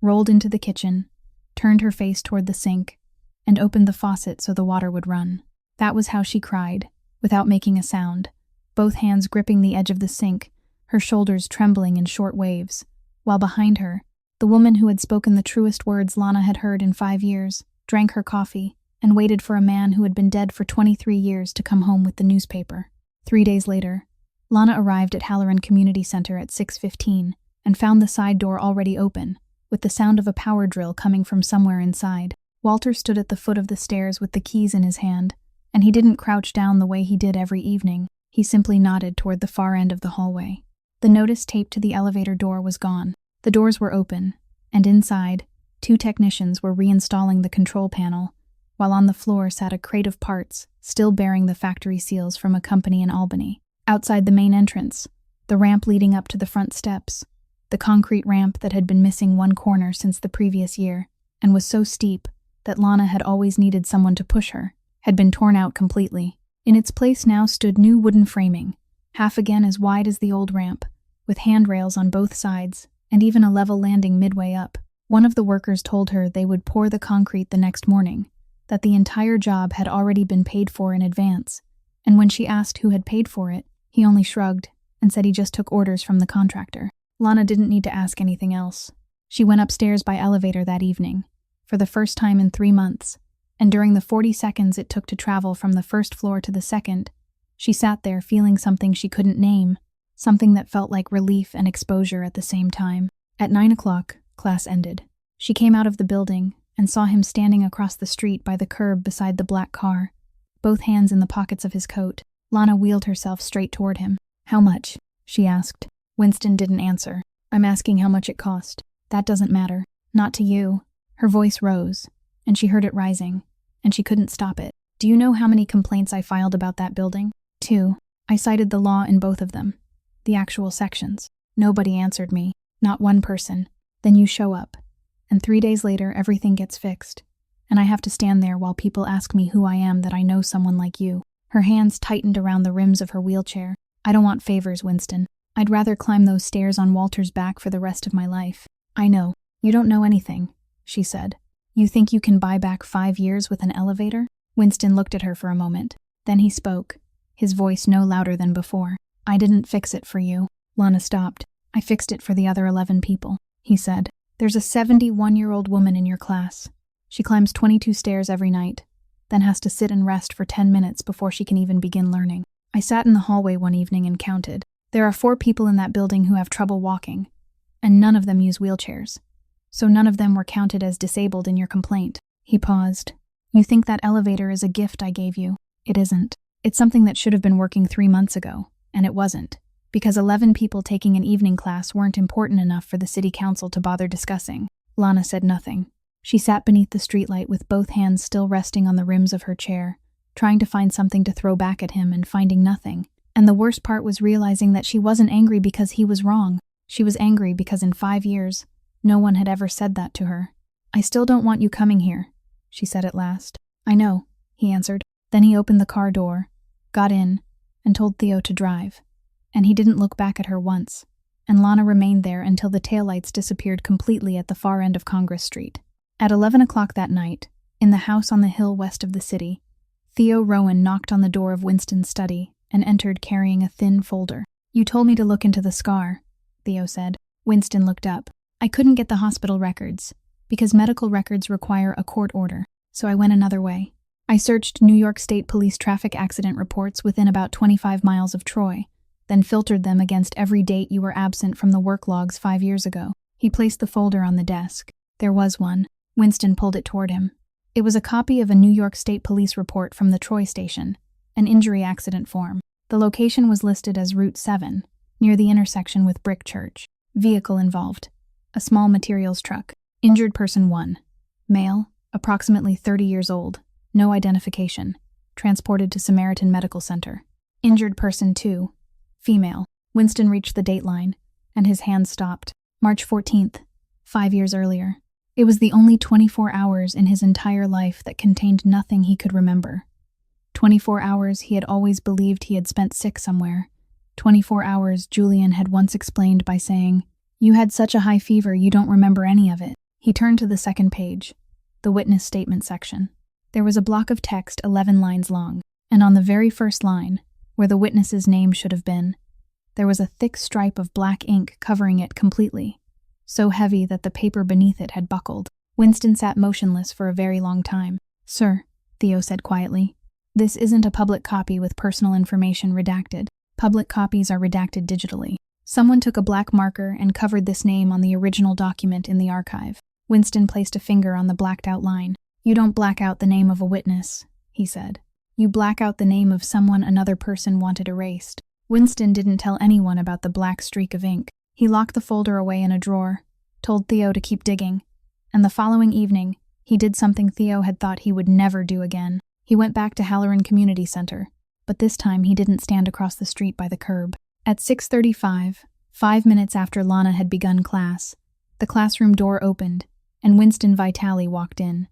rolled into the kitchen, turned her face toward the sink, and opened the faucet so the water would run. That was how she cried, without making a sound, both hands gripping the edge of the sink, her shoulders trembling in short waves, while behind her, the woman who had spoken the truest words Lana had heard in 5 years, drank her coffee, and waited for a man who had been dead for 23 years to come home with the newspaper. 3 days later, Lana arrived at Halloran Community Center at 6:15 and found the side door already open, with the sound of a power drill coming from somewhere inside. Walter stood at the foot of the stairs with the keys in his hand, and he didn't crouch down the way he did every evening. He simply nodded toward the far end of the hallway. The notice taped to the elevator door was gone. The doors were open, and inside, 2 technicians were reinstalling the control panel, while on the floor sat a crate of parts, still bearing the factory seals from a company in Albany. Outside the main entrance, the ramp leading up to the front steps, the concrete ramp that had been missing one corner since the previous year, and was so steep that Lana had always needed someone to push her, had been torn out completely. In its place now stood new wooden framing, half again as wide as the old ramp, with handrails on both sides, and even a level landing midway up. One of the workers told her they would pour the concrete the next morning, that the entire job had already been paid for in advance, and when she asked who had paid for it, he only shrugged and said he just took orders from the contractor. Lana didn't need to ask anything else. She went upstairs by elevator that evening, for the first time in 3 months, and during the 40 seconds it took to travel from the first floor to the second, she sat there feeling something she couldn't name, something that felt like relief and exposure at the same time. At 9 o'clock, class ended. She came out of the building and saw him standing across the street by the curb beside the black car, both hands in the pockets of his coat. Lana wheeled herself straight toward him. "How much?" she asked. Winston didn't answer. "I'm asking how much it cost." "That doesn't matter. Not to you." Her voice rose, and she heard it rising, and she couldn't stop it. "Do you know how many complaints I filed about that building?" 2. I cited the law in both of them. The actual sections. Nobody answered me. Not one person. Then you show up, and 3 days later everything gets fixed, and I have to stand there while people ask me who I am that I know someone like you. Her hands tightened around the rims of her wheelchair. "I don't want favors, Winston. I'd rather climb those stairs on Walter's back for the rest of my life." "I know. You don't know anything," she said. "You think you can buy back 5 years with an elevator?" Winston looked at her for a moment. Then he spoke, his voice no louder than before. "I didn't fix it for you." Lana stopped. "I fixed it for the other 11 people," he said. "There's a 71-year-old woman in your class. She climbs 22 stairs every night, then has to sit and rest for 10 minutes before she can even begin learning. I sat in the hallway one evening and counted. There are 4 people in that building who have trouble walking, and none of them use wheelchairs. So none of them were counted as disabled in your complaint." He paused. "You think that elevator is a gift I gave you? It isn't. It's something that should have been working 3 months ago, and it wasn't, because 11 people taking an evening class weren't important enough for the city council to bother discussing." Lana said nothing. She sat beneath the streetlight with both hands still resting on the rims of her chair, trying to find something to throw back at him and finding nothing. And the worst part was realizing that she wasn't angry because he was wrong. She was angry because in 5 years, No one had ever said that to her. "I still don't want you coming here," she said at last. "I know," he answered. Then he opened the car door, got in, and told Theo to drive. And he didn't look back at her once, and Lana remained there until the taillights disappeared completely at the far end of Congress Street. At 11 o'clock that night, in the house on the hill west of the city, Theo Rowan knocked on the door of Winston's study and entered carrying a thin folder. "You told me to look into the scar," Theo said. Winston looked up. "I couldn't get the hospital records, because medical records require a court order, so I went another way. I searched New York State Police traffic accident reports within about 25 miles of Troy, then filtered them against every date you were absent from the work logs 5 years ago." He placed the folder on the desk. There was one. Winston pulled it toward him. It was a copy of a New York State Police report from the Troy station, an injury accident form. The location was listed as Route 7, near the intersection with Brick Church. Vehicle involved: a small materials truck. Injured person 1. Male, approximately 30 years old. No identification. Transported to Samaritan Medical Center. Injured person 2. Female. Winston reached the date line, and his hand stopped. March 14th, 5 years earlier. It was the only 24 hours in his entire life that contained nothing he could remember. 24 hours he had always believed he had spent sick somewhere. 24 hours Julian had once explained by saying, "You had such a high fever you don't remember any of it." He turned to the second page, the witness statement section. There was a block of text 11 lines long, and on the very first line, where the witness's name should have been, there was a thick stripe of black ink covering it completely, so heavy that the paper beneath it had buckled. Winston sat motionless for a very long time. "Sir," Theo said quietly, "this isn't a public copy with personal information redacted. Public copies are redacted digitally. Someone took a black marker and covered this name on the original document in the archive." Winston placed a finger on the blacked-out line. "You don't black out the name of a witness," he said. "You black out the name of someone another person wanted erased." Winston didn't tell anyone about the black streak of ink. He locked the folder away in a drawer, told Theo to keep digging, and the following evening, he did something Theo had thought he would never do again. He went back to Halloran Community Center, but this time he didn't stand across the street by the curb. At 6:35, 5 minutes after Lana had begun class, the classroom door opened, and Winston Vitale walked in,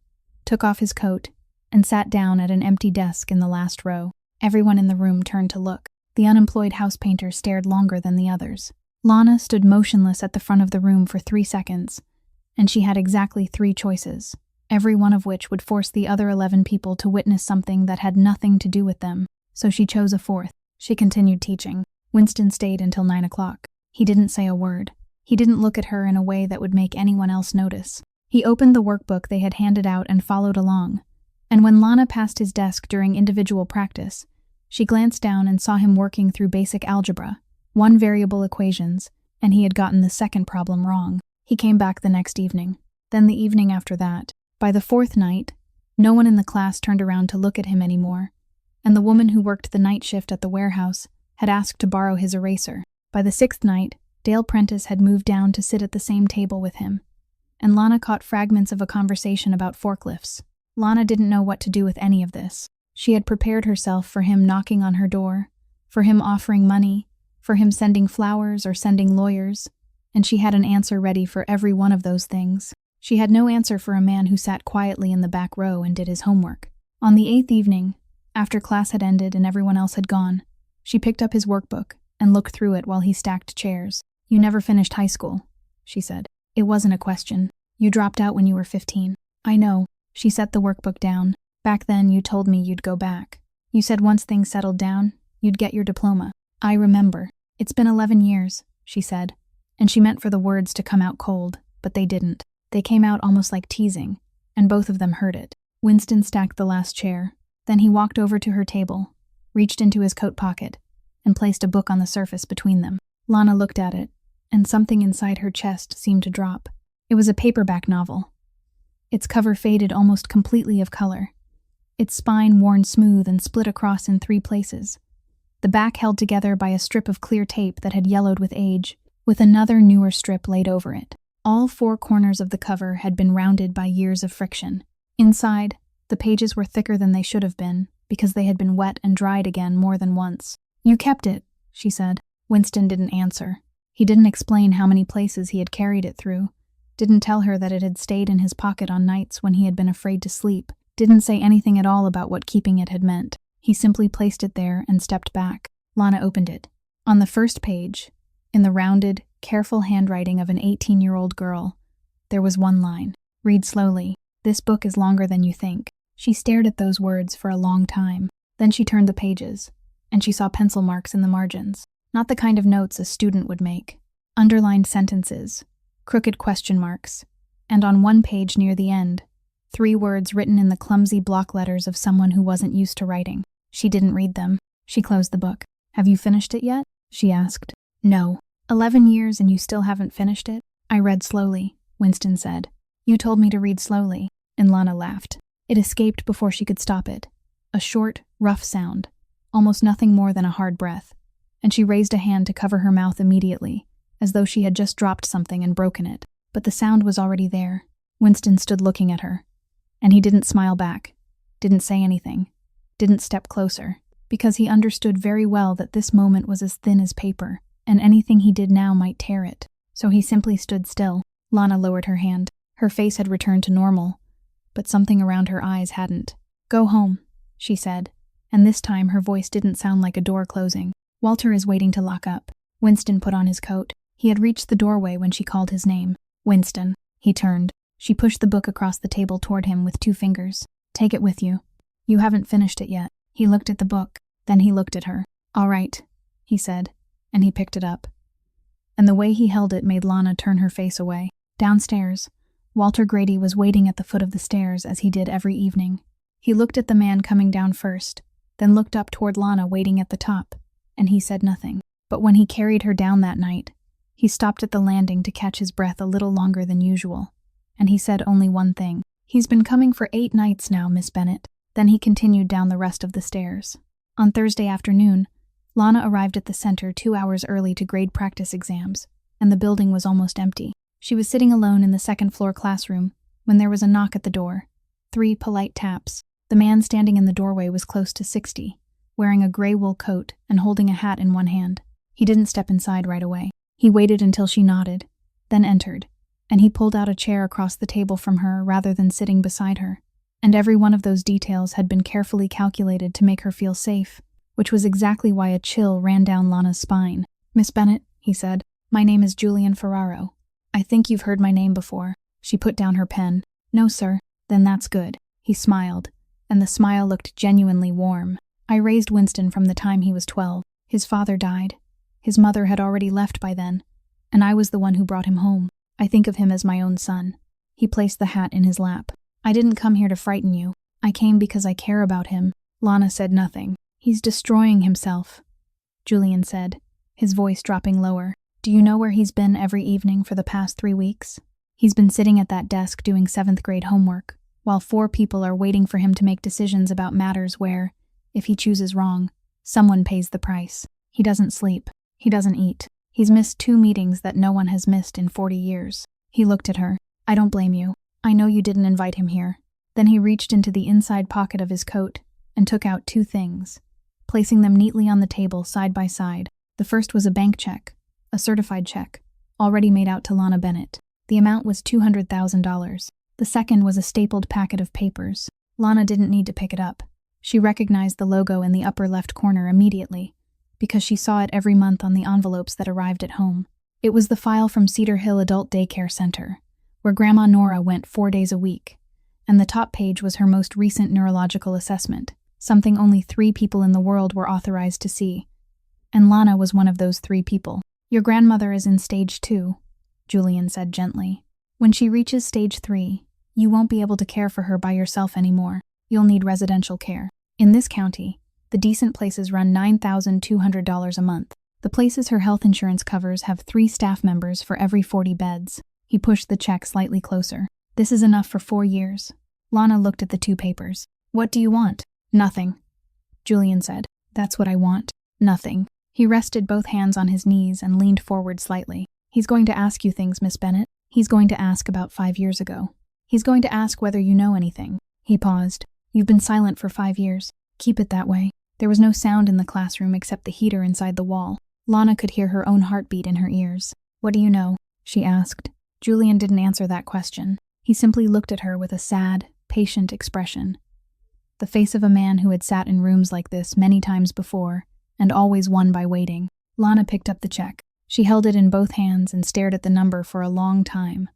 took off his coat, and sat down at an empty desk in the last row. Everyone in the room turned to look. The unemployed house painter stared longer than the others. Lana stood motionless at the front of the room for 3 seconds, and she had exactly 3 choices, every one of which would force the other 11 people to witness something that had nothing to do with them. So she chose a 4th. She continued teaching. Winston stayed until 9 o'clock. He didn't say a word. He didn't look at her in a way that would make anyone else notice. He opened the workbook they had handed out and followed along, and when Lana passed his desk during individual practice, she glanced down and saw him working through basic algebra, 1-variable equations, and he had gotten the second problem wrong. He came back the next evening, then the evening after that. By the 4th night, no one in the class turned around to look at him anymore, and the woman who worked the night shift at the warehouse had asked to borrow his eraser. By the 6th night, Dale Prentice had moved down to sit at the same table with him, and Lana caught fragments of a conversation about forklifts. Lana didn't know what to do with any of this. She had prepared herself for him knocking on her door, for him offering money, for him sending flowers or sending lawyers, and she had an answer ready for every one of those things. She had no answer for a man who sat quietly in the back row and did his homework. On the 8th evening, after class had ended and everyone else had gone, she picked up his workbook and looked through it while he stacked chairs. "You never finished high school," she said. "It wasn't a question. You dropped out when you were 15. "I know." She set the workbook down. "Back then you told me you'd go back. You said once things settled down, you'd get your diploma." "I remember. It's been 11 years, she said, and she meant for the words to come out cold, but they didn't. They came out almost like teasing, and both of them heard it. Winston stacked the last chair. Then he walked over to her table, reached into his coat pocket, and placed a book on the surface between them. Lana looked at it, and something inside her chest seemed to drop. It was a paperback novel. Its cover faded almost completely of color, its spine worn smooth and split across in 3 places, the back held together by a strip of clear tape that had yellowed with age, with another newer strip laid over it. All 4 corners of the cover had been rounded by years of friction. Inside, the pages were thicker than they should have been, because they had been wet and dried again more than once. "You kept it," she said. Winston didn't answer. He didn't explain how many places he had carried it through, didn't tell her that it had stayed in his pocket on nights when he had been afraid to sleep, didn't say anything at all about what keeping it had meant. He simply placed it there and stepped back. Lana opened it. On the first page, in the rounded, careful handwriting of an 18-year-old girl, there was one line. Read slowly. This book is longer than you think. She stared at those words for a long time. Then she turned the pages, and she saw pencil marks in the margins. Not the kind of notes a student would make. Underlined sentences, crooked question marks, and on one page near the end, 3 words written in the clumsy block letters of someone who wasn't used to writing. She didn't read them. She closed the book. Have you finished it yet? She asked. No. 11 years and you still haven't finished it? I read slowly, Winston said. You told me to read slowly, and Lana laughed. It escaped before she could stop it. A short, rough sound, almost nothing more than a hard breath, and she raised a hand to cover her mouth immediately, as though she had just dropped something and broken it. But the sound was already there. Winston stood looking at her, and he didn't smile back, didn't say anything, didn't step closer, because he understood very well that this moment was as thin as paper, and anything he did now might tear it. So he simply stood still. Lana lowered her hand. Her face had returned to normal, but something around her eyes hadn't. Go home, she said, and this time her voice didn't sound like a door closing. Walter is waiting to lock up. Winston put on his coat. He had reached the doorway when she called his name. Winston. He turned. She pushed the book across the table toward him with 2 fingers. Take it with you. You haven't finished it yet. He looked at the book. Then he looked at her. All right, he said, and he picked it up. And the way he held it made Lana turn her face away. Downstairs, Walter Grady was waiting at the foot of the stairs as he did every evening. He looked at the man coming down first, then looked up toward Lana waiting at the top, and he said nothing. But when he carried her down that night, he stopped at the landing to catch his breath a little longer than usual, and he said only one thing. He's been coming for 8 nights now, Miss Bennett. Then he continued down the rest of the stairs. On Thursday afternoon, Lana arrived at the center 2 hours early to grade practice exams, and the building was almost empty. She was sitting alone in the second-floor classroom when there was a knock at the door. 3 polite taps. The man standing in the doorway was close to 60, wearing a gray wool coat and holding a hat in one hand. He didn't step inside right away. He waited until she nodded, then entered, and he pulled out a chair across the table from her rather than sitting beside her. And every one of those details had been carefully calculated to make her feel safe, which was exactly why a chill ran down Lana's spine. Miss Bennett, he said, my name is Julian Ferraro. I think you've heard my name before. She put down her pen. No, sir. Then that's good. He smiled, and the smile looked genuinely warm. I raised Winston from the time he was 12. His father died. His mother had already left by then, and I was the one who brought him home. I think of him as my own son. He placed the hat in his lap. I didn't come here to frighten you. I came because I care about him. Lana said nothing. He's destroying himself, Julian said, his voice dropping lower. Do you know where he's been every evening for the past 3 weeks? He's been sitting at that desk doing 7th grade homework, while 4 people are waiting for him to make decisions about matters where, if he chooses wrong, someone pays the price. He doesn't sleep. He doesn't eat. He's missed 2 meetings that no one has missed in 40 years. He looked at her. I don't blame you. I know you didn't invite him here. Then he reached into the inside pocket of his coat and took out 2 things, placing them neatly on the table side by side. The first was a bank check, a certified check, already made out to Lana Bennett. The amount was $200,000. The second was a stapled packet of papers. Lana didn't need to pick it up. She recognized the logo in the upper left corner immediately, because she saw it every month on the envelopes that arrived at home. It was the file from Cedar Hill Adult Daycare Center, where Grandma Nora went 4 days a week, and the top page was her most recent neurological assessment, something only 3 people in the world were authorized to see, and Lana was one of those 3 people. Your grandmother is in stage 2, Julian said gently. When she reaches stage 3, you won't be able to care for her by yourself anymore. You'll need residential care. In this county, the decent places run $9,200 a month. The places her health insurance covers have 3 staff members for every 40 beds. He pushed the check slightly closer. This is enough for 4 years. Lana looked at the 2 papers. What do you want? Nothing, Julian said. That's what I want. Nothing. He rested both hands on his knees and leaned forward slightly. He's going to ask you things, Miss Bennett. He's going to ask about 5 years ago. He's going to ask whether you know anything. He paused. You've been silent for 5 years. Keep it that way. There was no sound in the classroom except the heater inside the wall. Lana could hear her own heartbeat in her ears. What do you know? She asked. Julian didn't answer that question. He simply looked at her with a sad, patient expression. The face of a man who had sat in rooms like this many times before, and always won by waiting. Lana picked up the check. She held it in both hands and stared at the number for a long time.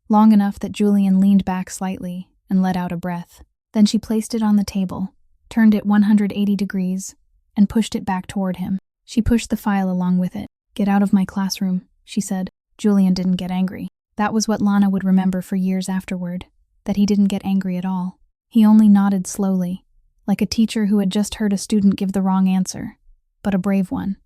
Long enough that Julian leaned back slightly and let out a breath. Then she placed it on the table, turned it 180 degrees, and pushed it back toward him. She pushed the file along with it. "Get out of my classroom," she said. Julian didn't get angry. That was what Lana would remember for years afterward, that he didn't get angry at all. He only nodded slowly, like a teacher who had just heard a student give the wrong answer, but a brave one.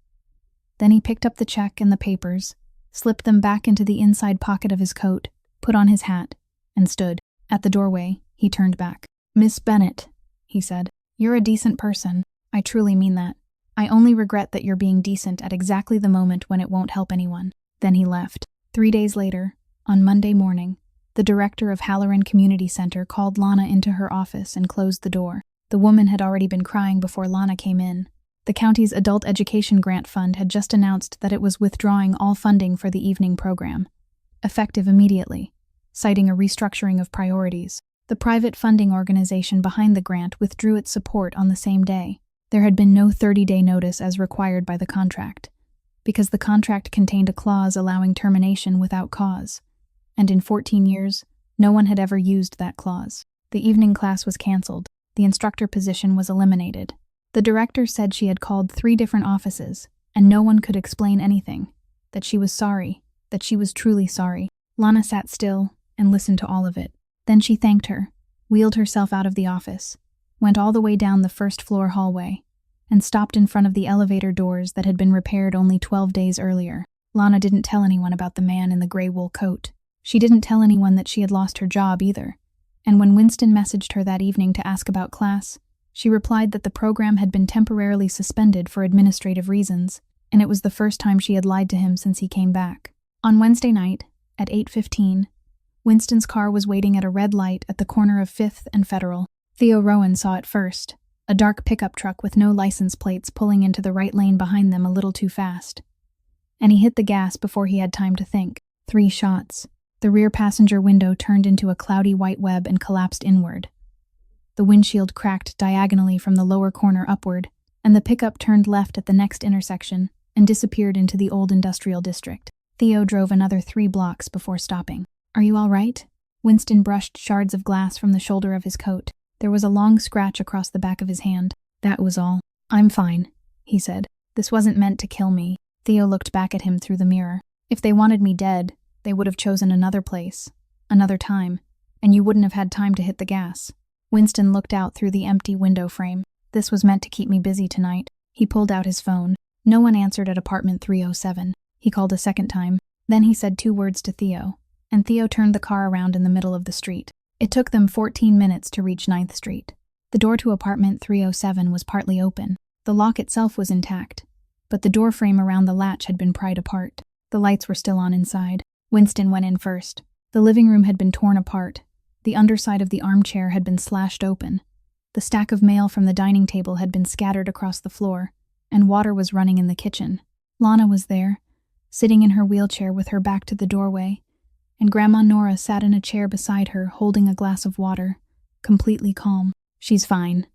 Then he picked up the check and the papers, slipped them back into the inside pocket of his coat, put on his hat, and stood. At the doorway, he turned back. "Miss Bennett," he said, "you're a decent person. I truly mean that. I only regret that you're being decent at exactly the moment when it won't help anyone." Then he left. 3 days later, on Monday morning, the director of Halloran Community Center called Lana into her office and closed the door. The woman had already been crying before Lana came in. The county's Adult Education Grant Fund had just announced that it was withdrawing all funding for the evening program, effective immediately, citing a restructuring of priorities. The private funding organization behind the grant withdrew its support on the same day. There had been no 30-day notice as required by the contract, because the contract contained a clause allowing termination without cause, and in 14 years, no one had ever used that clause. The evening class was canceled. The instructor position was eliminated. The director said she had called 3 different offices, and no one could explain anything, that she was sorry, that she was truly sorry. Lana sat still and listened to all of it. Then she thanked her, wheeled herself out of the office, went all the way down the first-floor hallway, and stopped in front of the elevator doors that had been repaired only 12 days earlier. Lana didn't tell anyone about the man in the gray wool coat. She didn't tell anyone that she had lost her job either. And when Winston messaged her that evening to ask about class, she replied that the program had been temporarily suspended for administrative reasons, and it was the first time she had lied to him since he came back. On Wednesday night, at 8:15, Winston's car was waiting at a red light at the corner of 5th and Federal. Theo Rowan saw it first, a dark pickup truck with no license plates pulling into the right lane behind them a little too fast. And he hit the gas before he had time to think. 3 shots. The rear passenger window turned into a cloudy white web and collapsed inward. The windshield cracked diagonally from the lower corner upward, and the pickup turned left at the next intersection and disappeared into the old industrial district. Theo drove another 3 blocks before stopping. "Are you all right?" Winston brushed shards of glass from the shoulder of his coat. There was a long scratch across the back of his hand. "That was all. I'm fine," he said. "This wasn't meant to kill me." Theo looked back at him through the mirror. "If they wanted me dead, they would have chosen another place, another time, and you wouldn't have had time to hit the gas." Winston looked out through the empty window frame. "This was meant to keep me busy tonight." He pulled out his phone. No one answered at apartment 307. He called a second time. Then he said 2 words to Theo, and Theo turned the car around in the middle of the street. It took them 14 minutes to reach 9th Street. The door to apartment 307 was partly open. The lock itself was intact, but the door frame around the latch had been pried apart. The lights were still on inside. Winston went in first. The living room had been torn apart. The underside of the armchair had been slashed open. The stack of mail from the dining table had been scattered across the floor, and water was running in the kitchen. Lana was there, sitting in her wheelchair with her back to the doorway, and Grandma Nora sat in a chair beside her holding a glass of water, completely calm. "She's fine,"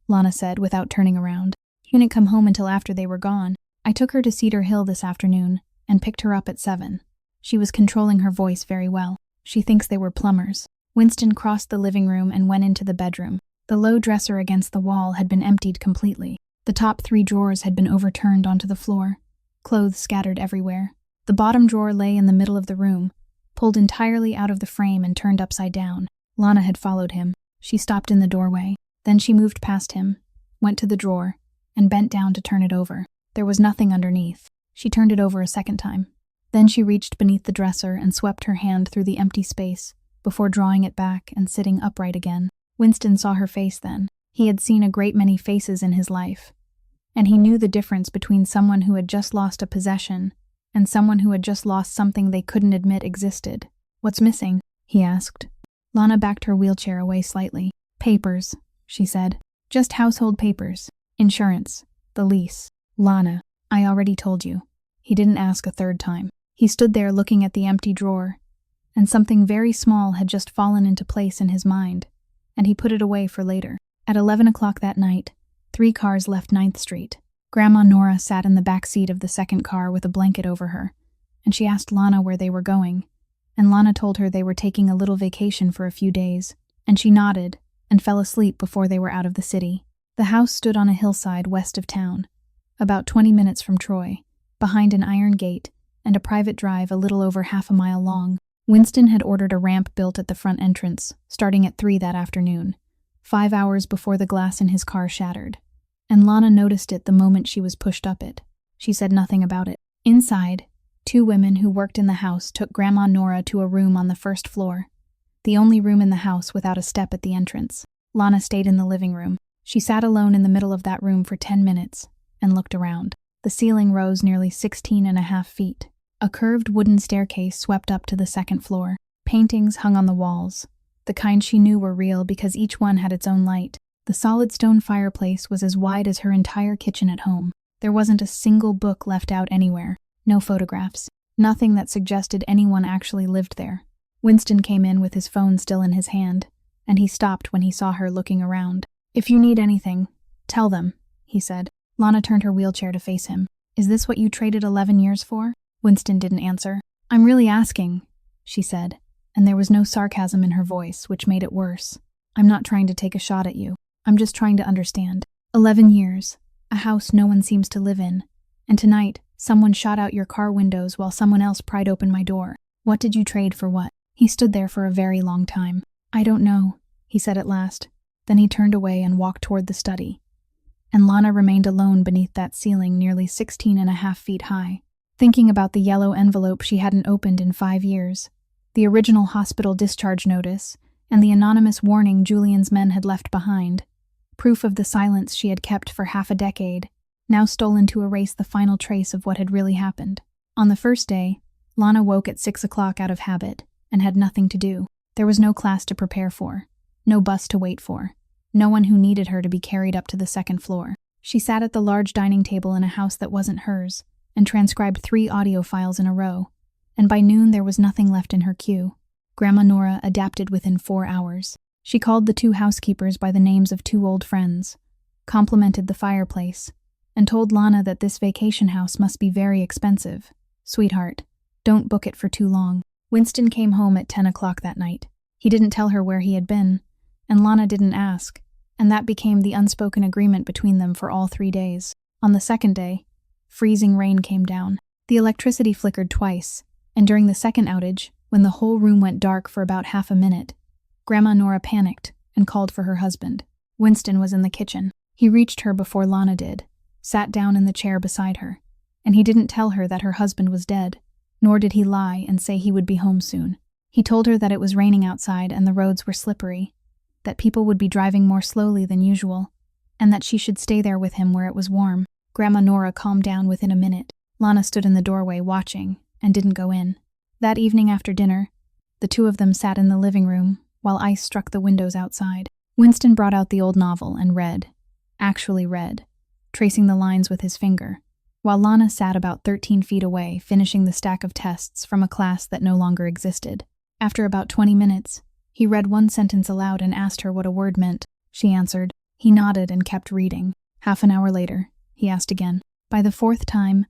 Lana said without turning around. "She didn't come home until after they were gone. I took her to Cedar Hill this afternoon and picked her up at 7. She was controlling her voice very well. She thinks they were plumbers." Winston crossed the living room and went into the bedroom. The low dresser against the wall had been emptied completely. The top 3 drawers had been overturned onto the floor, clothes scattered everywhere. The bottom drawer lay in the middle of the room, pulled entirely out of the frame and turned upside down. Lana had followed him. She stopped in the doorway. Then she moved past him, went to the drawer, and bent down to turn it over. There was nothing underneath. She turned it over a second time. Then she reached beneath the dresser and swept her hand through the empty space, before drawing it back and sitting upright again. Winston saw her face then. He had seen a great many faces in his life, and he knew the difference between someone who had just lost a possession and someone who had just lost something they couldn't admit existed. "What's missing?" he asked. Lana backed her wheelchair away slightly. "Papers," she said. "Just household papers. Insurance. The lease." "Lana, I already told you." He didn't ask a third time. He stood there looking at the empty drawer, and something very small had just fallen into place in his mind, and he put it away for later. At 11 o'clock that night, 3 cars left 9th Street. Grandma Nora sat in the back seat of the second car with a blanket over her, and she asked Lana where they were going, and Lana told her they were taking a little vacation for a few days, and she nodded and fell asleep before they were out of the city. The house stood on a hillside west of town, about 20 minutes from Troy, behind an iron gate and a private drive a little over half a mile long. Winston had ordered a ramp built at the front entrance, starting at 3 that afternoon, 5 hours before the glass in his car shattered, and Lana noticed it the moment she was pushed up it. She said nothing about it. Inside, 2 women who worked in the house took Grandma Nora to a room on the first floor, the only room in the house without a step at the entrance. Lana stayed in the living room. She sat alone in the middle of that room for 10 minutes and looked around. The ceiling rose nearly 16.5 feet. A curved wooden staircase swept up to the second floor. Paintings hung on the walls, the kind she knew were real because each one had its own light. The solid stone fireplace was as wide as her entire kitchen at home. There wasn't a single book left out anywhere, no photographs, nothing that suggested anyone actually lived there. Winston came in with his phone still in his hand, and he stopped when he saw her looking around. "If you need anything, tell them," he said. Lana turned her wheelchair to face him. "Is this what you traded 11 years for?" Winston didn't answer. "I'm really asking," she said, and there was no sarcasm in her voice, which made it worse. "I'm not trying to take a shot at you. I'm just trying to understand. 11 years, a house no one seems to live in, and tonight, someone shot out your car windows while someone else pried open my door. What did you trade for what?" He stood there for a very long time. "I don't know," he said at last. Then he turned away and walked toward the study, and Lana remained alone beneath that ceiling nearly 16.5 feet high, thinking about the yellow envelope she hadn't opened in 5 years, the original hospital discharge notice, and the anonymous warning Julian's men had left behind, proof of the silence she had kept for half a decade, now stolen to erase the final trace of what had really happened. On the first day, Lana woke at 6 o'clock out of habit and had nothing to do. There was no class to prepare for, no bus to wait for, no one who needed her to be carried up to the second floor. She sat at the large dining table in a house that wasn't hers and transcribed 3 audio files in a row, and by noon there was nothing left in her queue. Grandma Nora adapted within 4 hours. She called the 2 housekeepers by the names of 2 old friends, complimented the fireplace, and told Lana that this vacation house must be very expensive. "Sweetheart, don't book it for too long." Winston came home at 10 o'clock that night. He didn't tell her where he had been, and Lana didn't ask, and that became the unspoken agreement between them for all 3 days. On the second day, freezing rain came down. The electricity flickered twice, and during the second outage, when the whole room went dark for about half a minute, Grandma Nora panicked and called for her husband. Winston was in the kitchen. He reached her before Lana did, sat down in the chair beside her, and he didn't tell her that her husband was dead, nor did he lie and say he would be home soon. He told her that it was raining outside and the roads were slippery, that people would be driving more slowly than usual, and that she should stay there with him where it was warm. Grandma Nora calmed down within a minute. Lana stood in the doorway watching and didn't go in. That evening after dinner, the 2 of them sat in the living room while ice struck the windows outside. Winston brought out the old novel and read, tracing the lines with his finger, while Lana sat about 13 feet away finishing the stack of tests from a class that no longer existed. After about 20 minutes, he read 1 sentence aloud and asked her what a word meant. She answered. He nodded and kept reading. Half an hour later, he asked again. By the 4th time,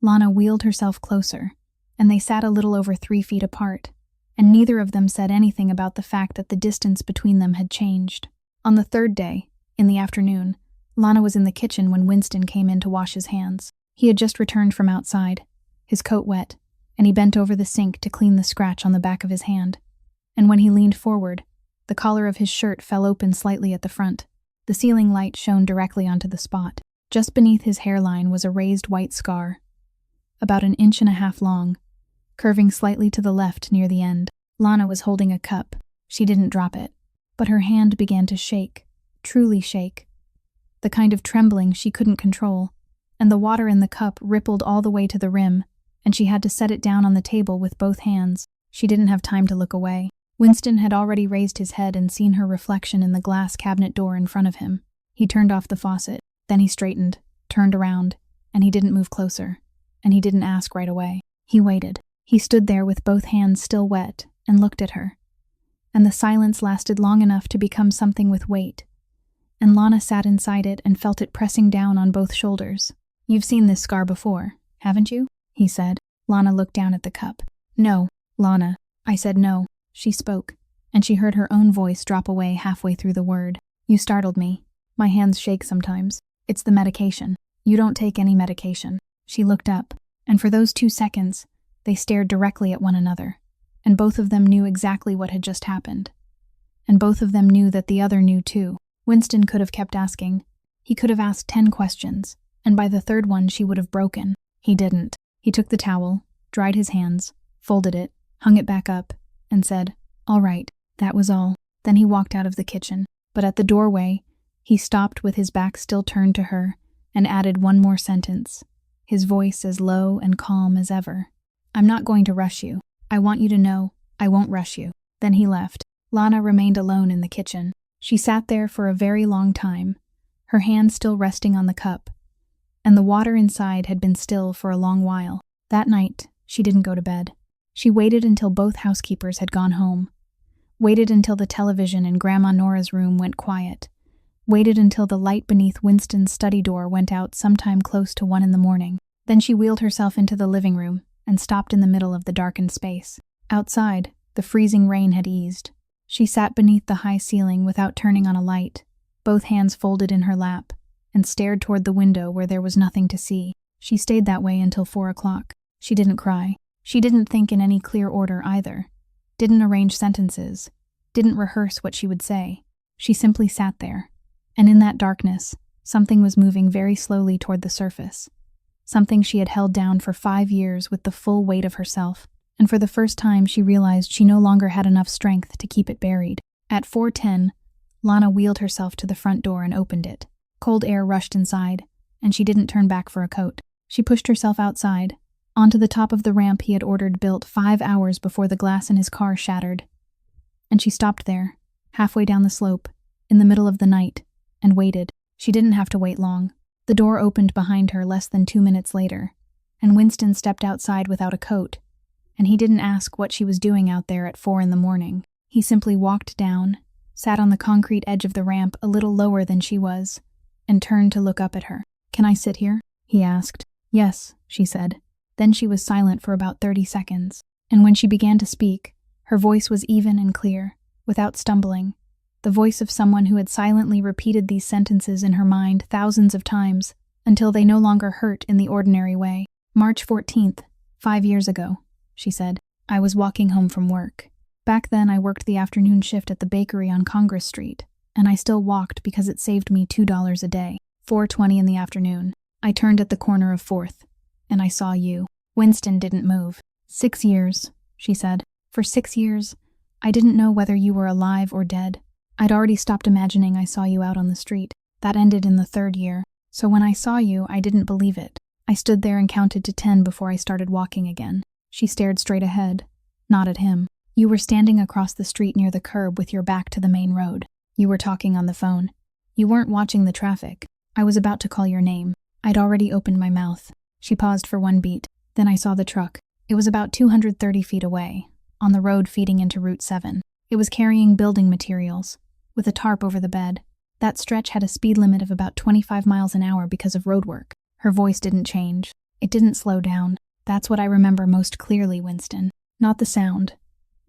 Lana wheeled herself closer, and they sat a little over 3 feet apart, and neither of them said anything about the fact that the distance between them had changed. On the 3rd day, in the afternoon, Lana was in the kitchen when Winston came in to wash his hands. He had just returned from outside, his coat wet, and he bent over the sink to clean the scratch on the back of his hand. And when he leaned forward, the collar of his shirt fell open slightly at the front. The ceiling light shone directly onto the spot. Just beneath his hairline was a raised white scar, about 1.5 inches long, curving slightly to the left near the end. Lana was holding a cup. She didn't drop it, but her hand began to shake, truly shake, the kind of trembling she couldn't control, and the water in the cup rippled all the way to the rim, and she had to set it down on the table with both hands. She didn't have time to look away. Winston had already raised his head and seen her reflection in the glass cabinet door in front of him. He turned off the faucet. Then he straightened, turned around, and he didn't move closer, and he didn't ask right away. He waited. He stood there with both hands still wet and looked at her. And the silence lasted long enough to become something with weight. And Lana sat inside it and felt it pressing down on both shoulders. "You've seen this scar before, haven't you?" he said. Lana looked down at the cup. "No, Lana." I said no. She spoke, and she heard her own voice drop away halfway through the word. "You startled me. My hands shake sometimes. It's the medication. You don't take any medication." She looked up, and for those 2 seconds, they stared directly at one another, and both of them knew exactly what had just happened. And both of them knew that the other knew too. Winston could have kept asking. He could have asked 10 questions, and by the third one she would have broken. He didn't. He took the towel, dried his hands, folded it, hung it back up, and said, "All right." That was all. Then he walked out of the kitchen, but at the doorway, he stopped with his back still turned to her and added one more sentence, his voice as low and calm as ever. "I'm not going to rush you. I want you to know I won't rush you." Then he left. Lana remained alone in the kitchen. She sat there for a very long time, her hand still resting on the cup, and the water inside had been still for a long while. That night, she didn't go to bed. She waited until both housekeepers had gone home. Waited until the television in Grandma Nora's room went quiet. Waited until the light beneath Winston's study door went out sometime close to 1 in the morning. Then she wheeled herself into the living room and stopped in the middle of the darkened space. Outside, the freezing rain had eased. She sat beneath the high ceiling without turning on a light, both hands folded in her lap, and stared toward the window where there was nothing to see. She stayed that way until 4 o'clock. She didn't cry. She didn't think in any clear order either. Didn't arrange sentences. Didn't rehearse what she would say. She simply sat there. And in that darkness, something was moving very slowly toward the surface. Something she had held down for 5 years with the full weight of herself. And for the first time she realized she no longer had enough strength to keep it buried. At 4:10, Lana wheeled herself to the front door and opened it. Cold air rushed inside, and she didn't turn back for a coat. She pushed herself outside, onto the top of the ramp he had ordered built 5 hours before the glass in his car shattered. And she stopped there, halfway down the slope, in the middle of the night, and waited. She didn't have to wait long. The door opened behind her less than 2 minutes later, and Winston stepped outside without a coat, and he didn't ask what she was doing out there at 4 in the morning. He simply walked down, sat on the concrete edge of the ramp a little lower than she was, and turned to look up at her. "Can I sit here?" he asked. "Yes," she said. Then she was silent for about 30 seconds, and when she began to speak, her voice was even and clear, without stumbling, the voice of someone who had silently repeated these sentences in her mind thousands of times, until they no longer hurt in the ordinary way. "March 14th, 5 years ago," she said. "I was walking home from work. Back then I worked the afternoon shift at the bakery on Congress Street, and I still walked because it saved me $2 a day. 4:20 in the afternoon. I turned at the corner of 4th, and I saw you." Winston didn't move. 6 years, she said. "For 6 years, I didn't know whether you were alive or dead. I'd already stopped imagining I saw you out on the street. That ended in the 3rd year. So when I saw you, I didn't believe it. I stood there and counted to 10 before I started walking again." She stared straight ahead, not at him. "You were standing across the street near the curb with your back to the main road. You were talking on the phone. You weren't watching the traffic. I was about to call your name. I'd already opened my mouth." She paused for 1 beat. "Then I saw the truck. It was about 230 feet away, on the road feeding into Route 7. It was carrying building materials, with a tarp over the bed. That stretch had a speed limit of about 25 miles an hour because of road work." Her voice didn't change. It didn't slow down. "That's what I remember most clearly, Winston. Not the sound.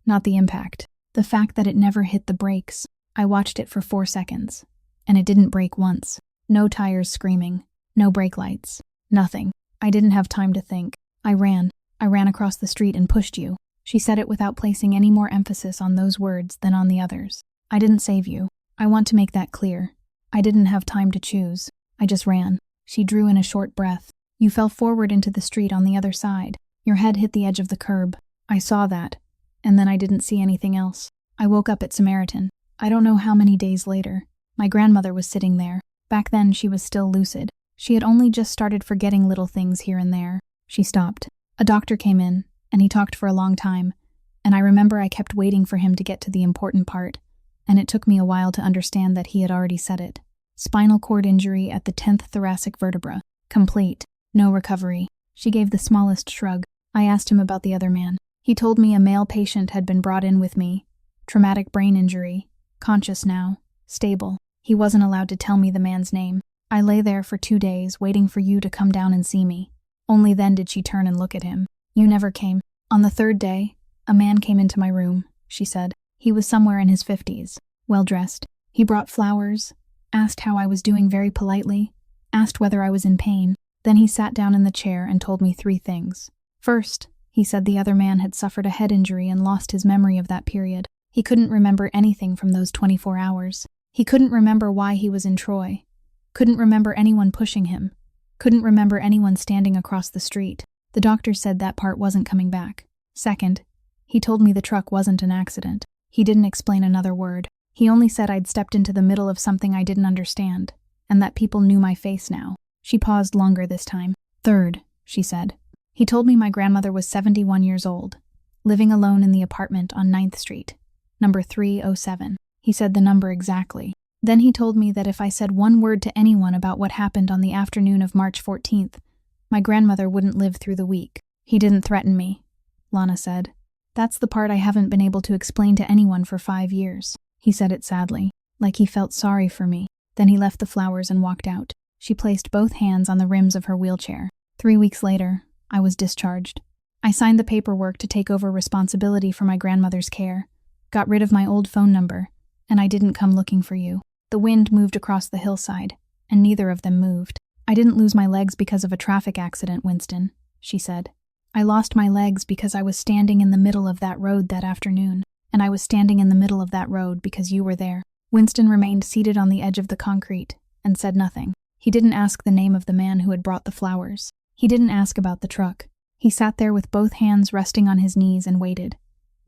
Not the impact. The fact that it never hit the brakes. I watched it for 4 seconds, and it didn't brake once. No tires screaming. No brake lights. Nothing. I didn't have time to think. I ran across the street and pushed you." She said it without placing any more emphasis on those words than on the others. "I didn't save you. I want to make that clear. I didn't have time to choose. I just ran." She drew in a short breath. "You fell forward into the street on the other side. Your head hit the edge of the curb. I saw that, and then I didn't see anything else. I woke up at Samaritan. I don't know how many days later. My grandmother was sitting there. Back then she was still lucid. She had only just started forgetting little things here and there." She stopped. "A doctor came in, and he talked for a long time, and I remember I kept waiting for him to get to the important part, and it took me a while to understand that he had already said it. Spinal cord injury at the 10th thoracic vertebra. Complete. No recovery." She gave the smallest shrug. "I asked him about the other man. He told me a male patient had been brought in with me, traumatic brain injury, conscious now, stable. He wasn't allowed to tell me the man's name. I lay there for 2 days, waiting for you to come down and see me. Only then did she turn and look at him. You never came. On the 3rd day, a man came into my room, she said. He was somewhere in his 50s, well-dressed. He brought flowers, asked how I was doing very politely, asked whether I was in pain. Then he sat down in the chair and told me 3 things. First, he said the other man had suffered a head injury and lost his memory of that period. He couldn't remember anything from those 24 hours. He couldn't remember why he was in Troy. Couldn't remember anyone pushing him. Couldn't remember anyone standing across the street. The doctor said that part wasn't coming back. Second, he told me the truck wasn't an accident. He didn't explain another word. He only said I'd stepped into the middle of something I didn't understand, and that people knew my face now. She paused longer this time. Third, she said, he told me my grandmother was 71 years old, living alone in the apartment on 9th Street, number 307. He said the number exactly. Then he told me that if I said one word to anyone about what happened on the afternoon of March 14th, my grandmother wouldn't live through the week. He didn't threaten me, Lana said. That's the part I haven't been able to explain to anyone for 5 years. He said it sadly, like he felt sorry for me. Then he left the flowers and walked out. She placed both hands on the rims of her wheelchair. 3 weeks later, I was discharged. I signed the paperwork to take over responsibility for my grandmother's care, got rid of my old phone number, and I didn't come looking for you. The wind moved across the hillside, and neither of them moved. I didn't lose my legs because of a traffic accident, Winston, she said. I lost my legs because I was standing in the middle of that road that afternoon, and I was standing in the middle of that road because you were there. Winston remained seated on the edge of the concrete and said nothing. He didn't ask the name of the man who had brought the flowers. He didn't ask about the truck. He sat there with both hands resting on his knees and waited,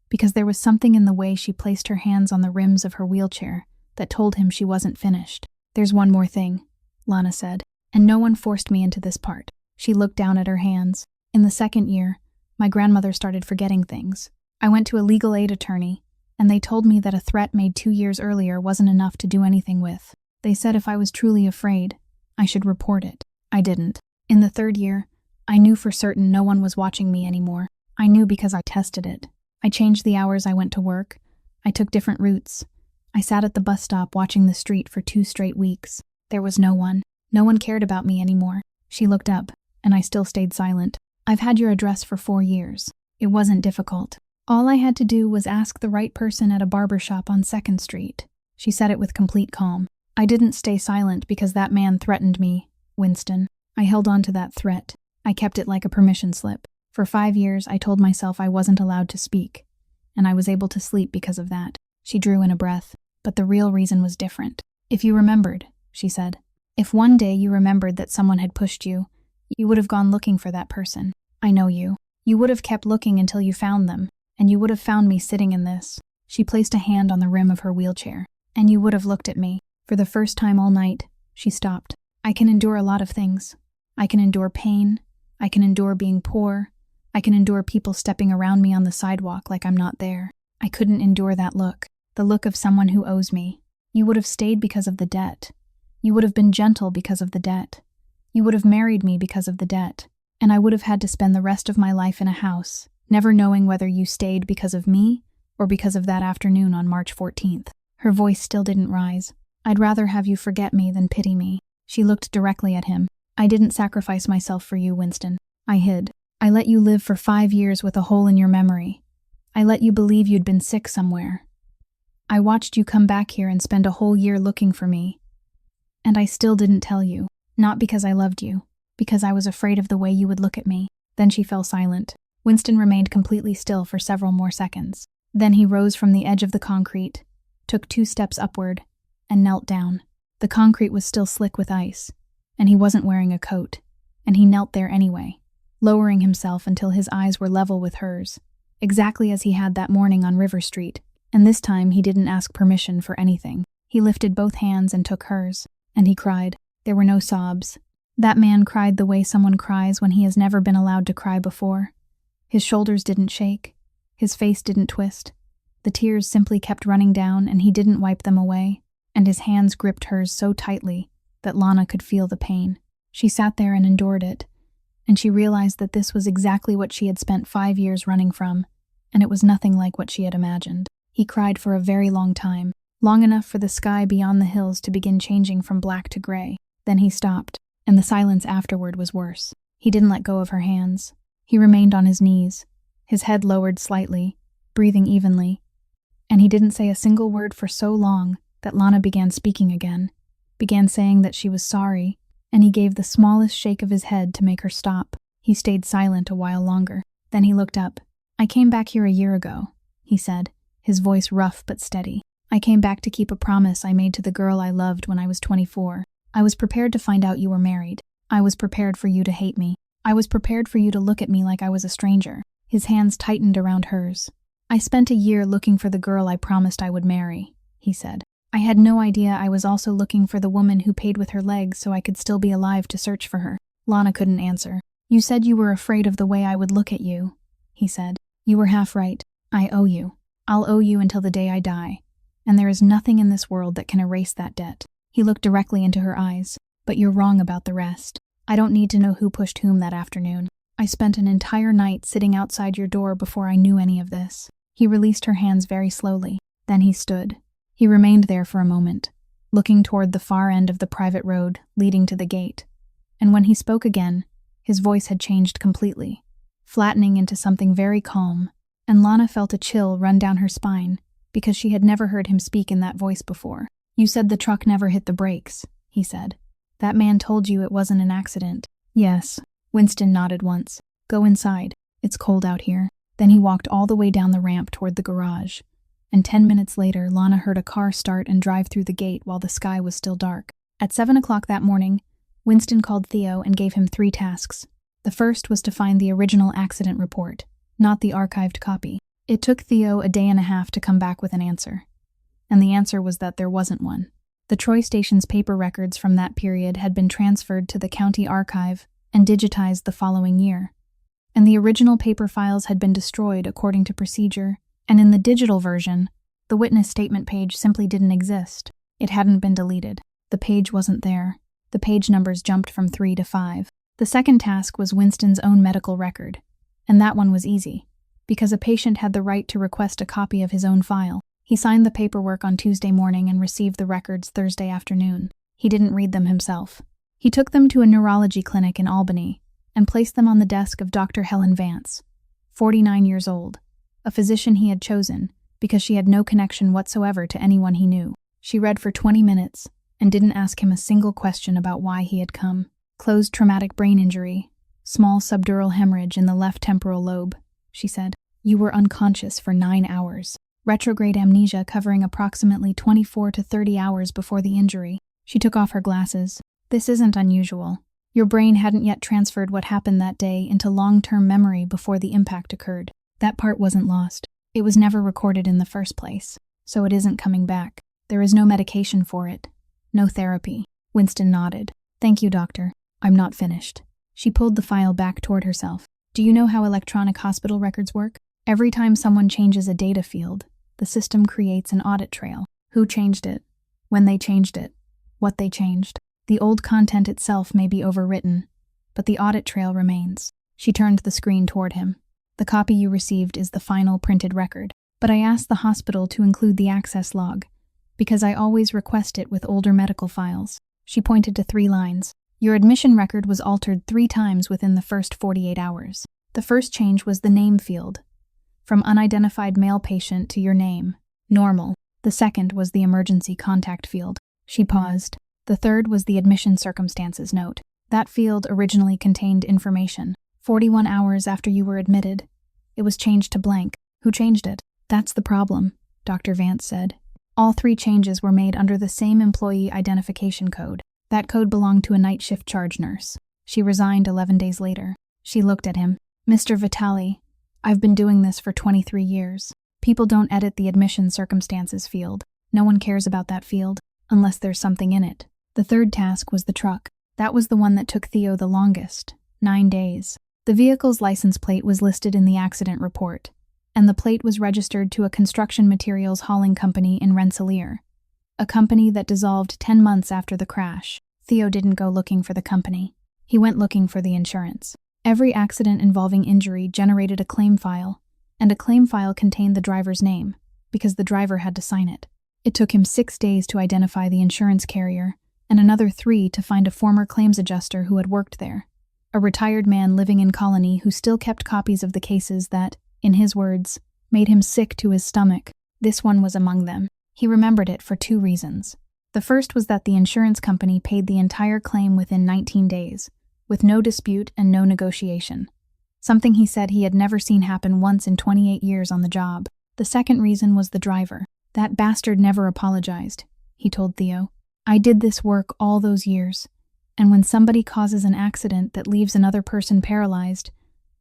because there was something in the way she placed her hands on the rims of her wheelchair that told him she wasn't finished. There's one more thing, Lana said, and no one forced me into this part. She looked down at her hands. In the 2nd year, my grandmother started forgetting things. I went to a legal aid attorney, and they told me that a threat made 2 years earlier wasn't enough to do anything with. They said if I was truly afraid, I should report it. I didn't. In the 3rd year, I knew for certain no one was watching me anymore. I knew because I tested it. I changed the hours I went to work. I took different routes. I sat at the bus stop watching the street for 2 straight weeks. There was no one. No one cared about me anymore. She looked up, and I still stayed silent. I've had your address for 4 years. It wasn't difficult. All I had to do was ask the right person at a barber shop on 2nd Street. She said it with complete calm. I didn't stay silent because that man threatened me, Winston. I held on to that threat. I kept it like a permission slip. For 5 years, I told myself I wasn't allowed to speak, and I was able to sleep because of that. She drew in a breath, but the real reason was different. If you remembered, she said, if one day you remembered that someone had pushed you, you would have gone looking for that person. I know you. You would have kept looking until you found them, and you would have found me sitting in this. She placed a hand on the rim of her wheelchair, and you would have looked at me. For the first time all night, she stopped. I can endure a lot of things. I can endure pain. I can endure being poor. I can endure people stepping around me on the sidewalk like I'm not there. I couldn't endure that look, the look of someone who owes me. You would have stayed because of the debt. You would have been gentle because of the debt. You would have married me because of the debt. And I would have had to spend the rest of my life in a house, never knowing whether you stayed because of me or because of that afternoon on March 14th. Her voice still didn't rise. I'd rather have you forget me than pity me. She looked directly at him. I didn't sacrifice myself for you, Winston. I hid. I let you live for 5 years with a hole in your memory. I let you believe you'd been sick somewhere. I watched you come back here and spend a whole year looking for me. And I still didn't tell you. Not because I loved you. Because I was afraid of the way you would look at me. Then she fell silent. Winston remained completely still for several more seconds. Then he rose from the edge of the concrete, took 2 steps upward, and knelt down. The concrete was still slick with ice, and he wasn't wearing a coat, and he knelt there anyway, lowering himself until his eyes were level with hers, exactly as he had that morning on River Street, and this time he didn't ask permission for anything. He lifted both hands and took hers, and he cried. There were no sobs. That man cried the way someone cries when he has never been allowed to cry before. His shoulders didn't shake. His face didn't twist. The tears simply kept running down, and he didn't wipe them away, and his hands gripped hers so tightly that Lana could feel the pain. She sat there and endured it, and she realized that this was exactly what she had spent 5 years running from, and it was nothing like what she had imagined. He cried for a very long time, long enough for the sky beyond the hills to begin changing from black to gray. Then he stopped, and the silence afterward was worse. He didn't let go of her hands. He remained on his knees, his head lowered slightly, breathing evenly. And he didn't say a single word for so long that Lana began speaking again, began saying that she was sorry, and he gave the smallest shake of his head to make her stop. He stayed silent a while longer. Then he looked up. "I came back here a year ago," he said, his voice rough but steady. "I came back to keep a promise I made to the girl I loved when I was 24. I was prepared to find out you were married. I was prepared for you to hate me. I was prepared for you to look at me like I was a stranger." His hands tightened around hers. "I spent a year looking for the girl I promised I would marry," he said. "I had no idea I was also looking for the woman who paid with her legs so I could still be alive to search for her." Lana couldn't answer. "You said you were afraid of the way I would look at you," he said. "You were half right. I owe you. I'll owe you until the day I die. And there is nothing in this world that can erase that debt." He looked directly into her eyes. "But you're wrong about the rest. I don't need to know who pushed whom that afternoon. I spent an entire night sitting outside your door before I knew any of this." He released her hands very slowly. Then he stood. He remained there for a moment, looking toward the far end of the private road leading to the gate. And when he spoke again, his voice had changed completely, flattening into something very calm, and Lana felt a chill run down her spine because she had never heard him speak in that voice before. "You said the truck never hit the brakes," he said. "That man told you it wasn't an accident." "Yes." Winston nodded once. "Go inside. It's cold out here." Then he walked all the way down the ramp toward the garage, and 10 minutes later Lana heard a car start and drive through the gate while the sky was still dark. At 7 o'clock that morning, Winston called Theo and gave him 3 tasks. The first was to find the original accident report, not the archived copy. It took Theo a day and a half to come back with an answer. And the answer was that there wasn't one. The Troy Station's paper records from that period had been transferred to the county archive and digitized the following year. And the original paper files had been destroyed according to procedure, and in the digital version, the witness statement page simply didn't exist. It hadn't been deleted. The page wasn't there. The page numbers jumped from 3 to 5. The second task was Winston's own medical record, and that one was easy, because a patient had the right to request a copy of his own file. He signed the paperwork on Tuesday morning and received the records Thursday afternoon. He didn't read them himself. He took them to a neurology clinic in Albany and placed them on the desk of Dr. Helen Vance, 49 years old, a physician he had chosen because she had no connection whatsoever to anyone he knew. She read for 20 minutes and didn't ask him a single question about why he had come. "Closed traumatic brain injury, small subdural hemorrhage in the left temporal lobe," she said. "You were unconscious for 9 hours. Retrograde amnesia covering approximately 24 to 30 hours before the injury." She took off her glasses. "This isn't unusual. Your brain hadn't yet transferred what happened that day into long-term memory before the impact occurred. That part wasn't lost. It was never recorded in the first place, so it isn't coming back. There is no medication for it. No therapy." Winston nodded. "Thank you, doctor. I'm not finished." She pulled the file back toward herself. "Do you know how electronic hospital records work? Every time someone changes a data field, the system creates an audit trail. Who changed it? When they changed it? What they changed? The old content itself may be overwritten, but the audit trail remains." She turned the screen toward him. "The copy you received is the final printed record, but I asked the hospital to include the access log, because I always request it with older medical files." She pointed to 3 lines. "Your admission record was altered 3 times within the first 48 hours. The first change was the name field, from unidentified male patient to your name, normal. The second was the emergency contact field." She paused. "The third was the admission circumstances note. That field originally contained information. 41 hours after you were admitted, it was changed to blank. Who changed it?" "That's the problem," Dr. Vance said. "All 3 changes were made under the same employee identification code. That code belonged to a night shift charge nurse. She resigned 11 days later." She looked at him. "Mr. Vitale, I've been doing this for 23 years. People don't edit the admission circumstances field. No one cares about that field, unless there's something in it." The third task was the truck. That was the one that took Theo the longest, 9 days. The vehicle's license plate was listed in the accident report, and the plate was registered to a construction materials hauling company in Rensselaer, a company that dissolved 10 months after the crash. Theo didn't go looking for the company. He went looking for the insurance. Every accident involving injury generated a claim file, and a claim file contained the driver's name, because the driver had to sign it. It took him 6 days to identify the insurance carrier, and another 3 to find a former claims adjuster who had worked there, a retired man living in Colony who still kept copies of the cases that, in his words, made him sick to his stomach. This one was among them. He remembered it for 2 reasons. The first was that the insurance company paid the entire claim within 19 days, with no dispute and no negotiation. Something he said he had never seen happen once in 28 years on the job. The second reason was the driver. That bastard never apologized, he told Theo. I did this work all those years, and when somebody causes an accident that leaves another person paralyzed,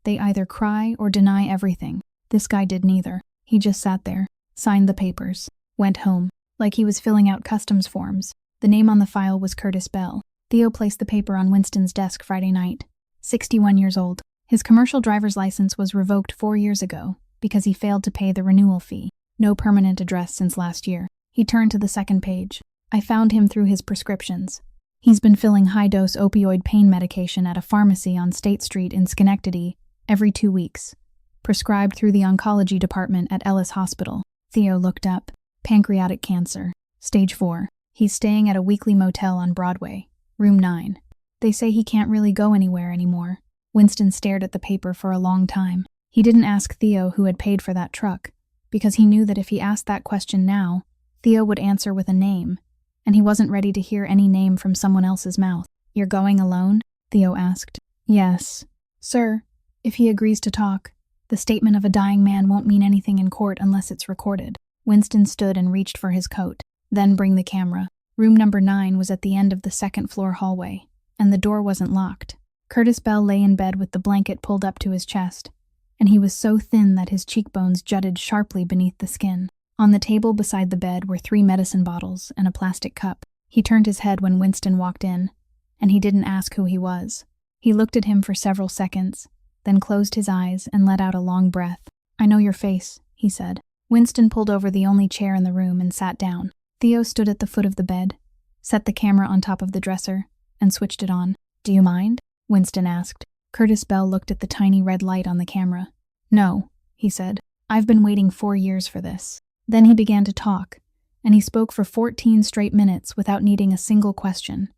they either cry or deny everything. This guy did neither. He just sat there, signed the papers, went home, like he was filling out customs forms. The name on the file was Curtis Bell. Theo placed the paper on Winston's desk Friday night. 61 years old. His commercial driver's license was revoked 4 years ago because he failed to pay the renewal fee. No permanent address since last year. He turned to the second page. I found him through his prescriptions. He's been filling high-dose opioid pain medication at a pharmacy on State Street in Schenectady every 2 weeks, prescribed through the oncology department at Ellis Hospital. Theo looked up. Pancreatic cancer. Stage 4. He's staying at a weekly motel on Broadway, room 9. They say he can't really go anywhere anymore. Winston stared at the paper for a long time. He didn't ask Theo who had paid for that truck, because he knew that if he asked that question now, Theo would answer with a name, and he wasn't ready to hear any name from someone else's mouth. You're going alone? Theo asked. Yes. Sir, if he agrees to talk, the statement of a dying man won't mean anything in court unless it's recorded. Winston stood and reached for his coat. Then bring the camera. Room number 9 was at the end of the second-floor hallway, and the door wasn't locked. Curtis Bell lay in bed with the blanket pulled up to his chest, and he was so thin that his cheekbones jutted sharply beneath the skin. On the table beside the bed were 3 medicine bottles and a plastic cup. He turned his head when Winston walked in, and he didn't ask who he was. He looked at him for several seconds, then closed his eyes and let out a long breath. I know your face, he said. Winston pulled over the only chair in the room and sat down. Theo stood at the foot of the bed, set the camera on top of the dresser, and switched it on. Do you mind? Winston asked. Curtis Bell looked at the tiny red light on the camera. No, he said. I've been waiting 4 years for this. Then he began to talk, and he spoke for 14 straight minutes without needing a single question,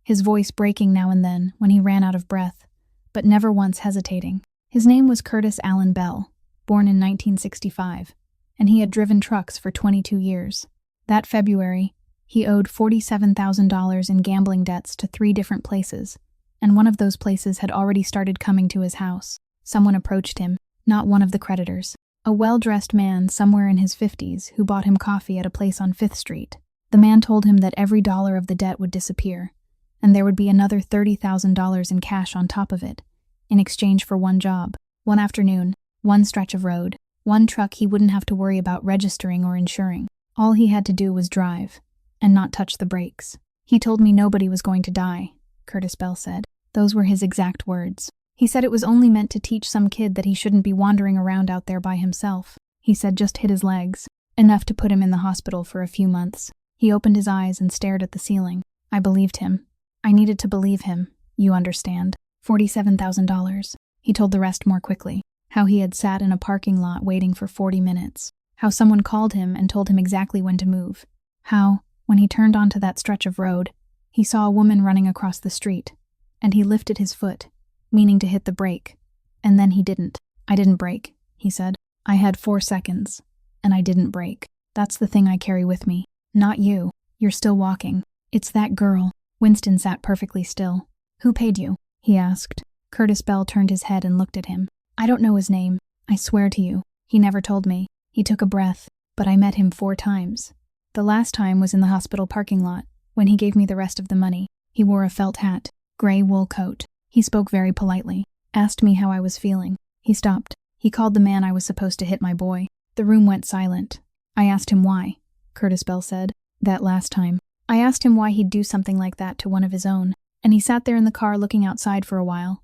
his voice breaking now and then when he ran out of breath, but never once hesitating. His name was Curtis Allen Bell, born in 1965, and he had driven trucks for 22 years. That February, he owed $47,000 in gambling debts to 3 different places, and one of those places had already started coming to his house. Someone approached him, not one of the creditors. A well-dressed man somewhere in his 50s who bought him coffee at a place on 5th Street. The man told him that every dollar of the debt would disappear, and there would be another $30,000 in cash on top of it, in exchange for one job, one afternoon, one stretch of road, one truck he wouldn't have to worry about registering or insuring. All he had to do was drive, and not touch the brakes. He told me nobody was going to die, Curtis Bell said. Those were his exact words. He said it was only meant to teach some kid that he shouldn't be wandering around out there by himself. He said just hit his legs, enough to put him in the hospital for a few months. He opened his eyes and stared at the ceiling. I believed him. I needed to believe him, you understand. $47,000. He told the rest more quickly. How he had sat in a parking lot waiting for 40 minutes. How someone called him and told him exactly when to move. How, when he turned onto that stretch of road, he saw a woman running across the street, and he lifted his foot, meaning to hit the brake, and then he didn't. I didn't brake, he said. I had 4 seconds, and I didn't brake. That's the thing I carry with me. Not you. You're still walking. It's that girl. Winston sat perfectly still. Who paid you? He asked. Curtis Bell turned his head and looked at him. I don't know his name. I swear to you. He never told me. He took a breath, but I met him 4 times. The last time was in the hospital parking lot, when he gave me the rest of the money. He wore a felt hat, gray wool coat. He spoke very politely, asked me how I was feeling. He stopped. He called the man I was supposed to hit my boy. The room went silent. I asked him why, Curtis Bell said. That last time. I asked him why he'd do something like that to one of his own, and he sat there in the car looking outside for a while.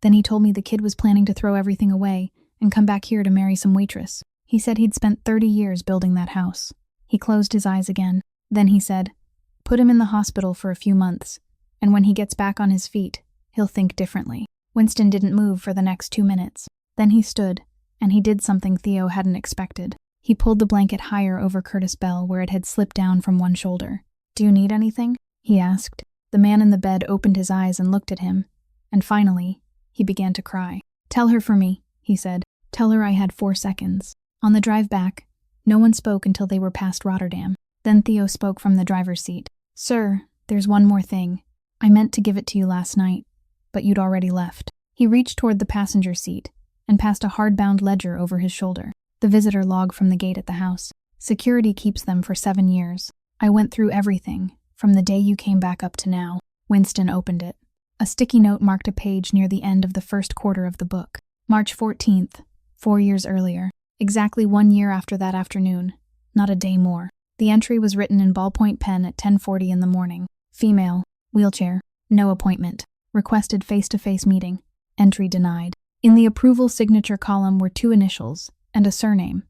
Then he told me the kid was planning to throw everything away and come back here to marry some waitress. He said he'd spent 30 years building that house. He closed his eyes again. Then he said, put him in the hospital for a few months, and when he gets back on his feet, he'll think differently. Winston didn't move for the next 2 minutes. Then he stood, and he did something Theo hadn't expected. He pulled the blanket higher over Curtis Bell where it had slipped down from one shoulder. "Do you need anything?" he asked. The man in the bed opened his eyes and looked at him, and finally, he began to cry. "Tell her for me," he said. "Tell her I had 4 seconds." On the drive back, no one spoke until they were past Rotterdam. Then Theo spoke from the driver's seat. "Sir, there's one more thing. I meant to give it to you last night, but you'd already left." He reached toward the passenger seat and passed a hardbound ledger over his shoulder. The visitor log from the gate at the house. "Security keeps them for 7 years. I went through everything, from the day you came back up to now." Winston opened it. A sticky note marked a page near the end of the first quarter of the book. March 14th, 4 years earlier. Exactly 1 year after that afternoon. Not a day more. The entry was written in ballpoint pen at 10:40 in the morning. Female, wheelchair, no appointment. Requested face-to-face meeting. Entry denied. In the approval signature column were 2 initials and a surname,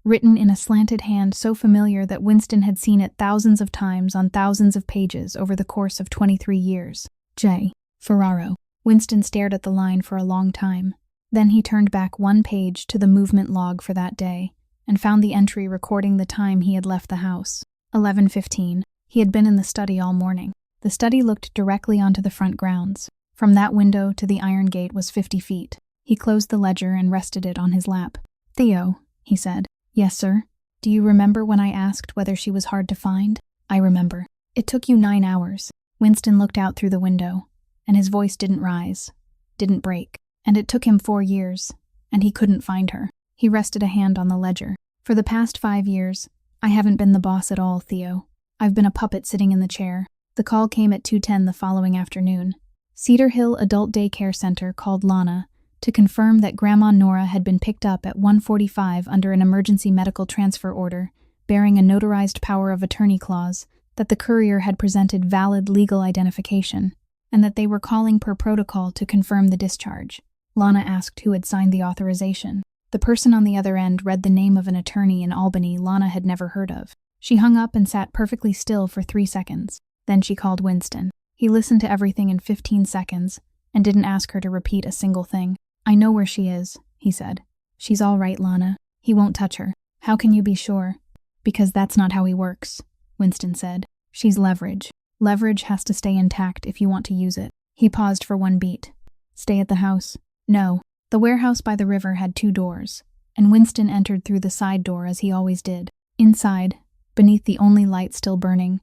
written in a slanted hand so familiar that Winston had seen it thousands of times on thousands of pages over the course of 23 years. J. Ferraro. Winston stared at the line for a long time. Then he turned back 1 page to the movement log for that day and found the entry recording the time he had left the house. 11:15. He had been in the study all morning. The study looked directly onto the front grounds. From that window to the iron gate was 50 feet. He closed the ledger and rested it on his lap. "Theo," he said. "Yes, sir. Do you remember when I asked whether she was hard to find?" "I remember. It took you 9 hours." Winston looked out through the window, and his voice didn't rise, didn't break. "And it took him 4 years, and he couldn't find her." He rested a hand on the ledger. "For the past 5 years, I haven't been the boss at all, Theo. I've been a puppet sitting in the chair." The call came at 2:10 the following afternoon. Cedar Hill Adult Daycare Center called Lana to confirm that Grandma Nora had been picked up at 1:45 under an emergency medical transfer order, bearing a notarized power of attorney clause, that the courier had presented valid legal identification, and that they were calling per protocol to confirm the discharge. Lana asked who had signed the authorization. The person on the other end read the name of an attorney in Albany Lana had never heard of. She hung up and sat perfectly still for 3 seconds. Then she called Winston. He listened to everything in 15 seconds and didn't ask her to repeat a single thing. "I know where she is," he said. "She's all right, Lana. He won't touch her." "How can you be sure?" "Because that's not how he works," Winston said. "She's leverage. Leverage has to stay intact if you want to use it." He paused for 1 beat. "Stay at the house?" "No." The warehouse by the river had 2 doors, and Winston entered through the side door as he always did. Inside, beneath the only light still burning,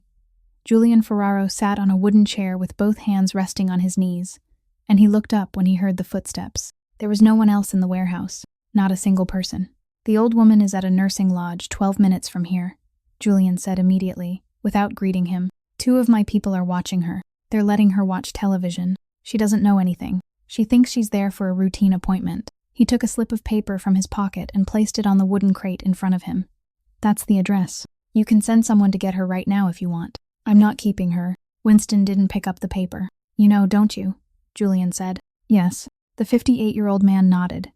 Julian Ferraro sat on a wooden chair with both hands resting on his knees, and he looked up when he heard the footsteps. There was no one else in the warehouse, not a single person. "The old woman is at a nursing lodge 12 minutes from here," Julian said immediately, without greeting him. "2 of my people are watching her. They're letting her watch television. She doesn't know anything. She thinks she's there for a routine appointment." He took a slip of paper from his pocket and placed it on the wooden crate in front of him. "That's the address. You can send someone to get her right now if you want." "I'm not keeping her." Winston didn't pick up the paper. "You know, don't you?" Julian said. "Yes." The 58-year-old man nodded,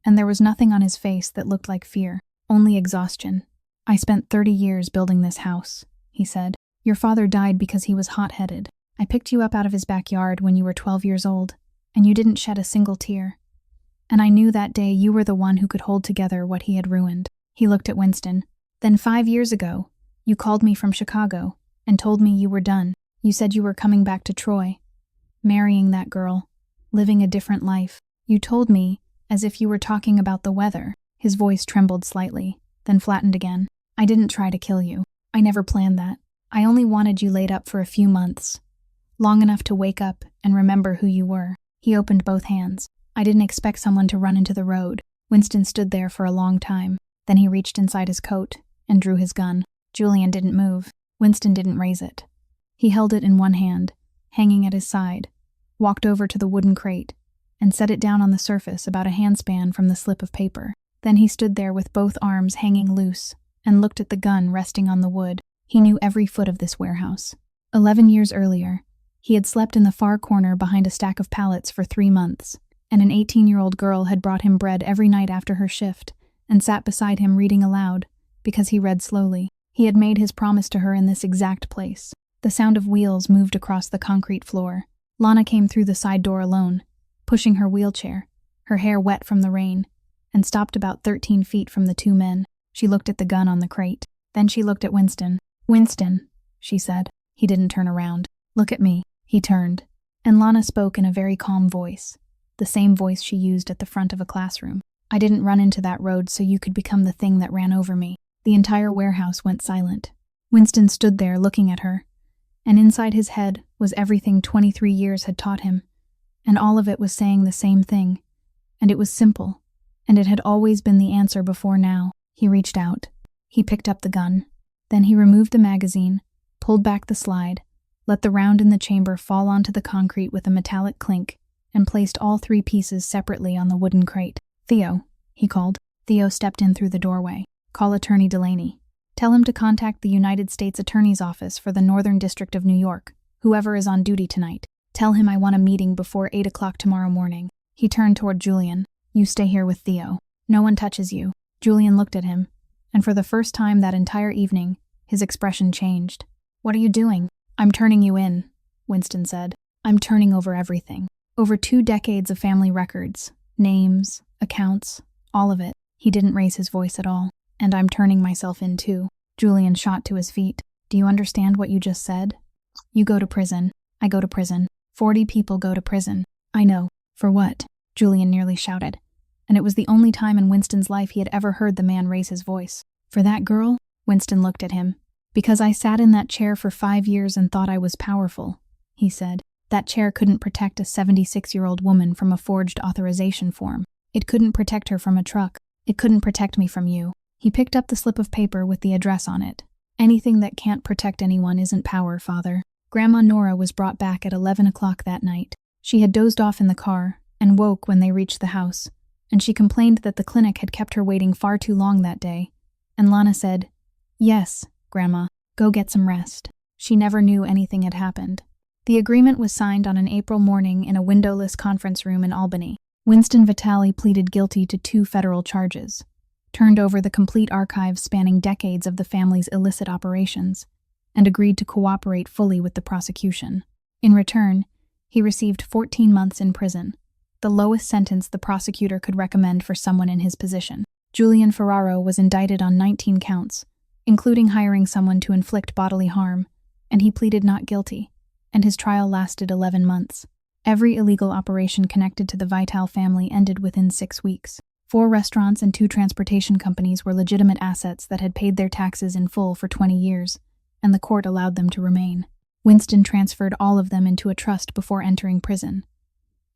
and there was nothing on his face that looked like fear, only exhaustion. "I spent 30 years building this house," he said. "Your father died because he was hot-headed. I picked you up out of his backyard when you were 12 years old, and you didn't shed a single tear. And I knew that day you were the one who could hold together what he had ruined." He looked at Winston. "Then 5 years ago, you called me from Chicago and told me you were done. You said you were coming back to Troy, marrying that girl, living a different life. You told me as if you were talking about the weather." His voice trembled slightly, then flattened again. "I didn't try to kill you. I never planned that. I only wanted you laid up for a few months, long enough to wake up and remember who you were." He opened both hands. "I didn't expect someone to run into the road." Winston stood there for a long time. Then he reached inside his coat and drew his gun. Julian didn't move. Winston didn't raise it. He held it in one hand, hanging at his side, walked over to the wooden crate, and set it down on the surface about a handspan from the slip of paper. Then he stood there with both arms hanging loose and looked at the gun resting on the wood. He knew every foot of this warehouse. 11 years earlier, he had slept in the far corner behind a stack of pallets for 3 months, and an 18-year-old girl had brought him bread every night after her shift and sat beside him reading aloud, because he read slowly. He had made his promise to her in this exact place. The sound of wheels moved across the concrete floor. Lana came through the side door alone, pushing her wheelchair, her hair wet from the rain. and stopped about 13 feet from the two men. She looked at the gun on the crate. Then she looked at Winston. "Winston," she said. He didn't turn around. "Look at me." He turned. And Lana spoke in a very calm voice, the same voice she used at the front of a classroom. "I didn't run into that road so you could become the thing that ran over me." The entire warehouse went silent. Winston stood there looking at her, and inside his head was everything 23 years had taught him, and all of it was saying the same thing, and it was simple, and it had always been the answer before now. He reached out. He picked up the gun. Then he removed the magazine, pulled back the slide, let the round in the chamber fall onto the concrete with a metallic clink, and placed all 3 pieces separately on the wooden crate. "Theo," he called. Theo stepped in through the doorway. "Call Attorney Delaney. Tell him to contact the United States Attorney's Office for the Northern District of New York, whoever is on duty tonight. Tell him I want a meeting before 8 o'clock tomorrow morning." He turned toward Julian. "You stay here with Theo. No one touches you." Julian looked at him, and for the first time that entire evening, his expression changed. "What are you doing?" "I'm turning you in," Winston said. "I'm turning over everything. Over 2 decades of family records, names, accounts, all of it." He didn't raise his voice at all. "And I'm turning myself in too." Julian shot to his feet. "Do you understand what you just said? You go to prison. I go to prison. 40 people go to prison." "I know. For what?" Julian nearly shouted. And it was the only time in Winston's life he had ever heard the man raise his voice. "For that girl?" Winston looked at him. "Because I sat in that chair for 5 years and thought I was powerful," he said. "That chair couldn't protect a 76-year-old woman from a forged authorization form. It couldn't protect her from a truck. It couldn't protect me from you." He picked up the slip of paper with the address on it. "Anything that can't protect anyone isn't power, Father." Grandma Nora was brought back at 11 o'clock that night. She had dozed off in the car and woke when they reached the house, and she complained that the clinic had kept her waiting far too long that day. And Lana said, "Yes, Grandma, go get some rest." She never knew anything had happened. The agreement was signed on an April morning in a windowless conference room in Albany. Winston Vitale pleaded guilty to 2 federal charges, turned over the complete archives spanning decades of the family's illicit operations, and agreed to cooperate fully with the prosecution. In return, he received 14 months in prison, the lowest sentence the prosecutor could recommend for someone in his position. Julian Ferraro was indicted on 19 counts, including hiring someone to inflict bodily harm, and he pleaded not guilty, and his trial lasted 11 months. Every illegal operation connected to the Vitale family ended within 6 weeks. 4 restaurants and 2 transportation companies were legitimate assets that had paid their taxes in full for 20 years, and the court allowed them to remain. Winston transferred all of them into a trust before entering prison,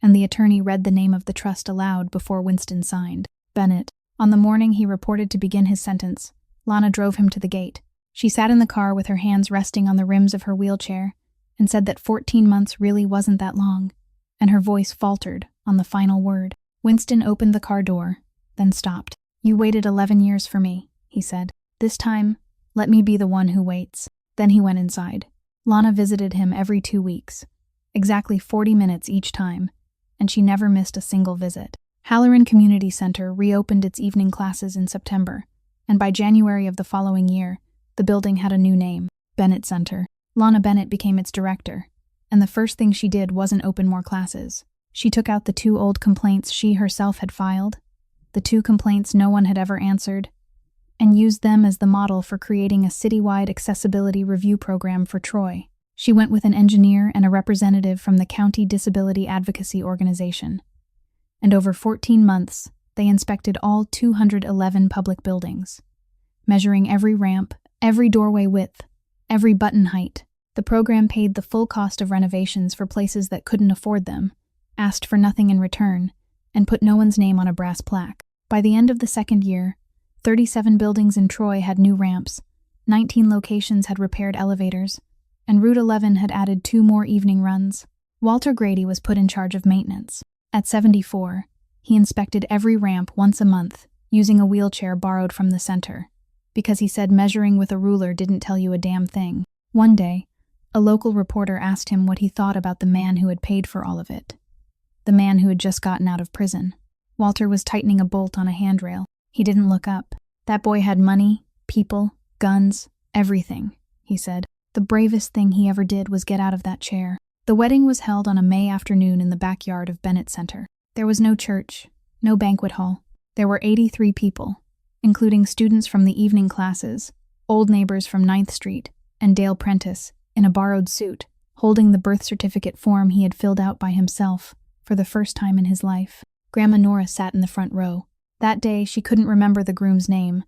and the attorney read the name of the trust aloud before Winston signed. Bennett. On the morning he reported to begin his sentence, Lana drove him to the gate. She sat in the car with her hands resting on the rims of her wheelchair and said that 14 months really wasn't that long, and her voice faltered on the final word. Winston opened the car door, then stopped. "You waited 11 years for me," he said. "This time, let me be the one who waits." Then he went inside. Lana visited him every 2 weeks, exactly 40 minutes each time, and she never missed a single visit. Halloran Community Center reopened its evening classes in September, and by January of the following year, the building had a new name, Bennett Center. Lana Bennett became its director, and the first thing she did wasn't open more classes. She took out the 2 old complaints she herself had filed, the 2 complaints no one had ever answered, and used them as the model for creating a citywide accessibility review program for Troy. She went with an engineer and a representative from the County Disability Advocacy Organization, and over 14 months, they inspected all 211 public buildings, measuring every ramp, every doorway width, every button height. The program paid the full cost of renovations for places that couldn't afford them, asked for nothing in return, and put no one's name on a brass plaque. By the end of the second year, 37 buildings in Troy had new ramps, 19 locations had repaired elevators, and Route 11 had added 2 more evening runs. Walter Grady was put in charge of maintenance. At 74, he inspected every ramp once a month, using a wheelchair borrowed from the center, because he said measuring with a ruler didn't tell you a damn thing. One day, a local reporter asked him what he thought about the man who had paid for all of it, the man who had just gotten out of prison. Walter was tightening a bolt on a handrail. He didn't look up. "That boy had money, people, guns, everything," he said. "The bravest thing he ever did was get out of that chair." The wedding was held on a May afternoon in the backyard of Bennett Center. There was no church, no banquet hall, There were 83 people, including students from the evening classes, old neighbors from 9th Street, and Dale Prentice, in a borrowed suit, holding the birth certificate form he had filled out by himself for the first time in his life. Grandma Nora sat in the front row. That day, she couldn't remember the groom's name,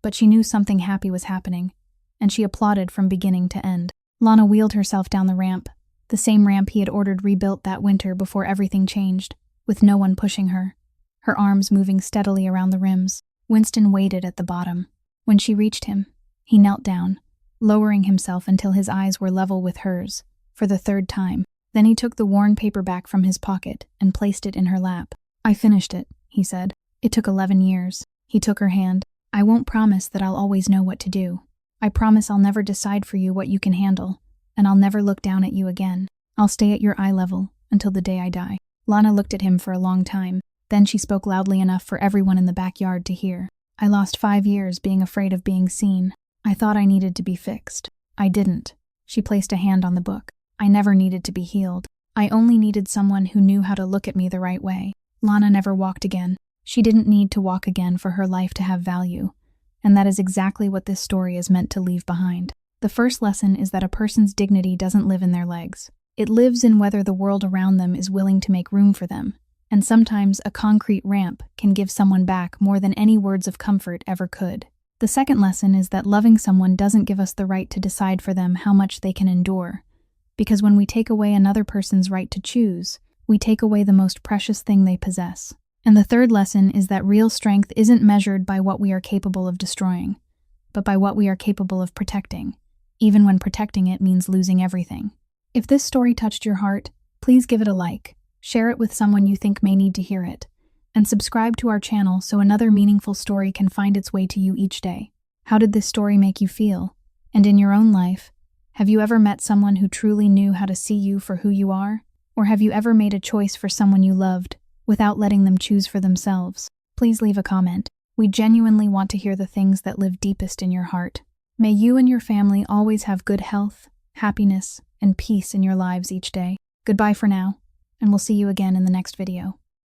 but she knew something happy was happening, and she applauded from beginning to end. Lana wheeled herself down the ramp, the same ramp he had ordered rebuilt that winter before everything changed, with no one pushing her, her arms moving steadily around the rims. Winston waited at the bottom. When she reached him, he knelt down, lowering himself until his eyes were level with hers, for the third time. Then he took the worn paperback from his pocket and placed it in her lap. "I finished it," he said. "It took 11 years. He took her hand. "I won't promise that I'll always know what to do. I promise I'll never decide for you what you can handle, and I'll never look down at you again. I'll stay at your eye level until the day I die." Lana looked at him for a long time. Then she spoke loudly enough for everyone in the backyard to hear. "I lost 5 years being afraid of being seen. I thought I needed to be fixed. I didn't." She placed a hand on the book. "I never needed to be healed. I only needed someone who knew how to look at me the right way." Lana never walked again. She didn't need to walk again for her life to have value, and that is exactly what this story is meant to leave behind. The first lesson is that a person's dignity doesn't live in their legs. It lives in whether the world around them is willing to make room for them, and sometimes a concrete ramp can give someone back more than any words of comfort ever could. The second lesson is that loving someone doesn't give us the right to decide for them how much they can endure, because when we take away another person's right to choose, we take away the most precious thing they possess. And the third lesson is that real strength isn't measured by what we are capable of destroying, but by what we are capable of protecting, even when protecting it means losing everything. If this story touched your heart, please give it a like, share it with someone you think may need to hear it, and subscribe to our channel so another meaningful story can find its way to you each day. How did this story make you feel? And in your own life, have you ever met someone who truly knew how to see you for who you are? Or have you ever made a choice for someone you loved without letting them choose for themselves? Please leave a comment. We genuinely want to hear the things that live deepest in your heart. May you and your family always have good health, happiness, and peace in your lives each day. Goodbye for now, and we'll see you again in the next video.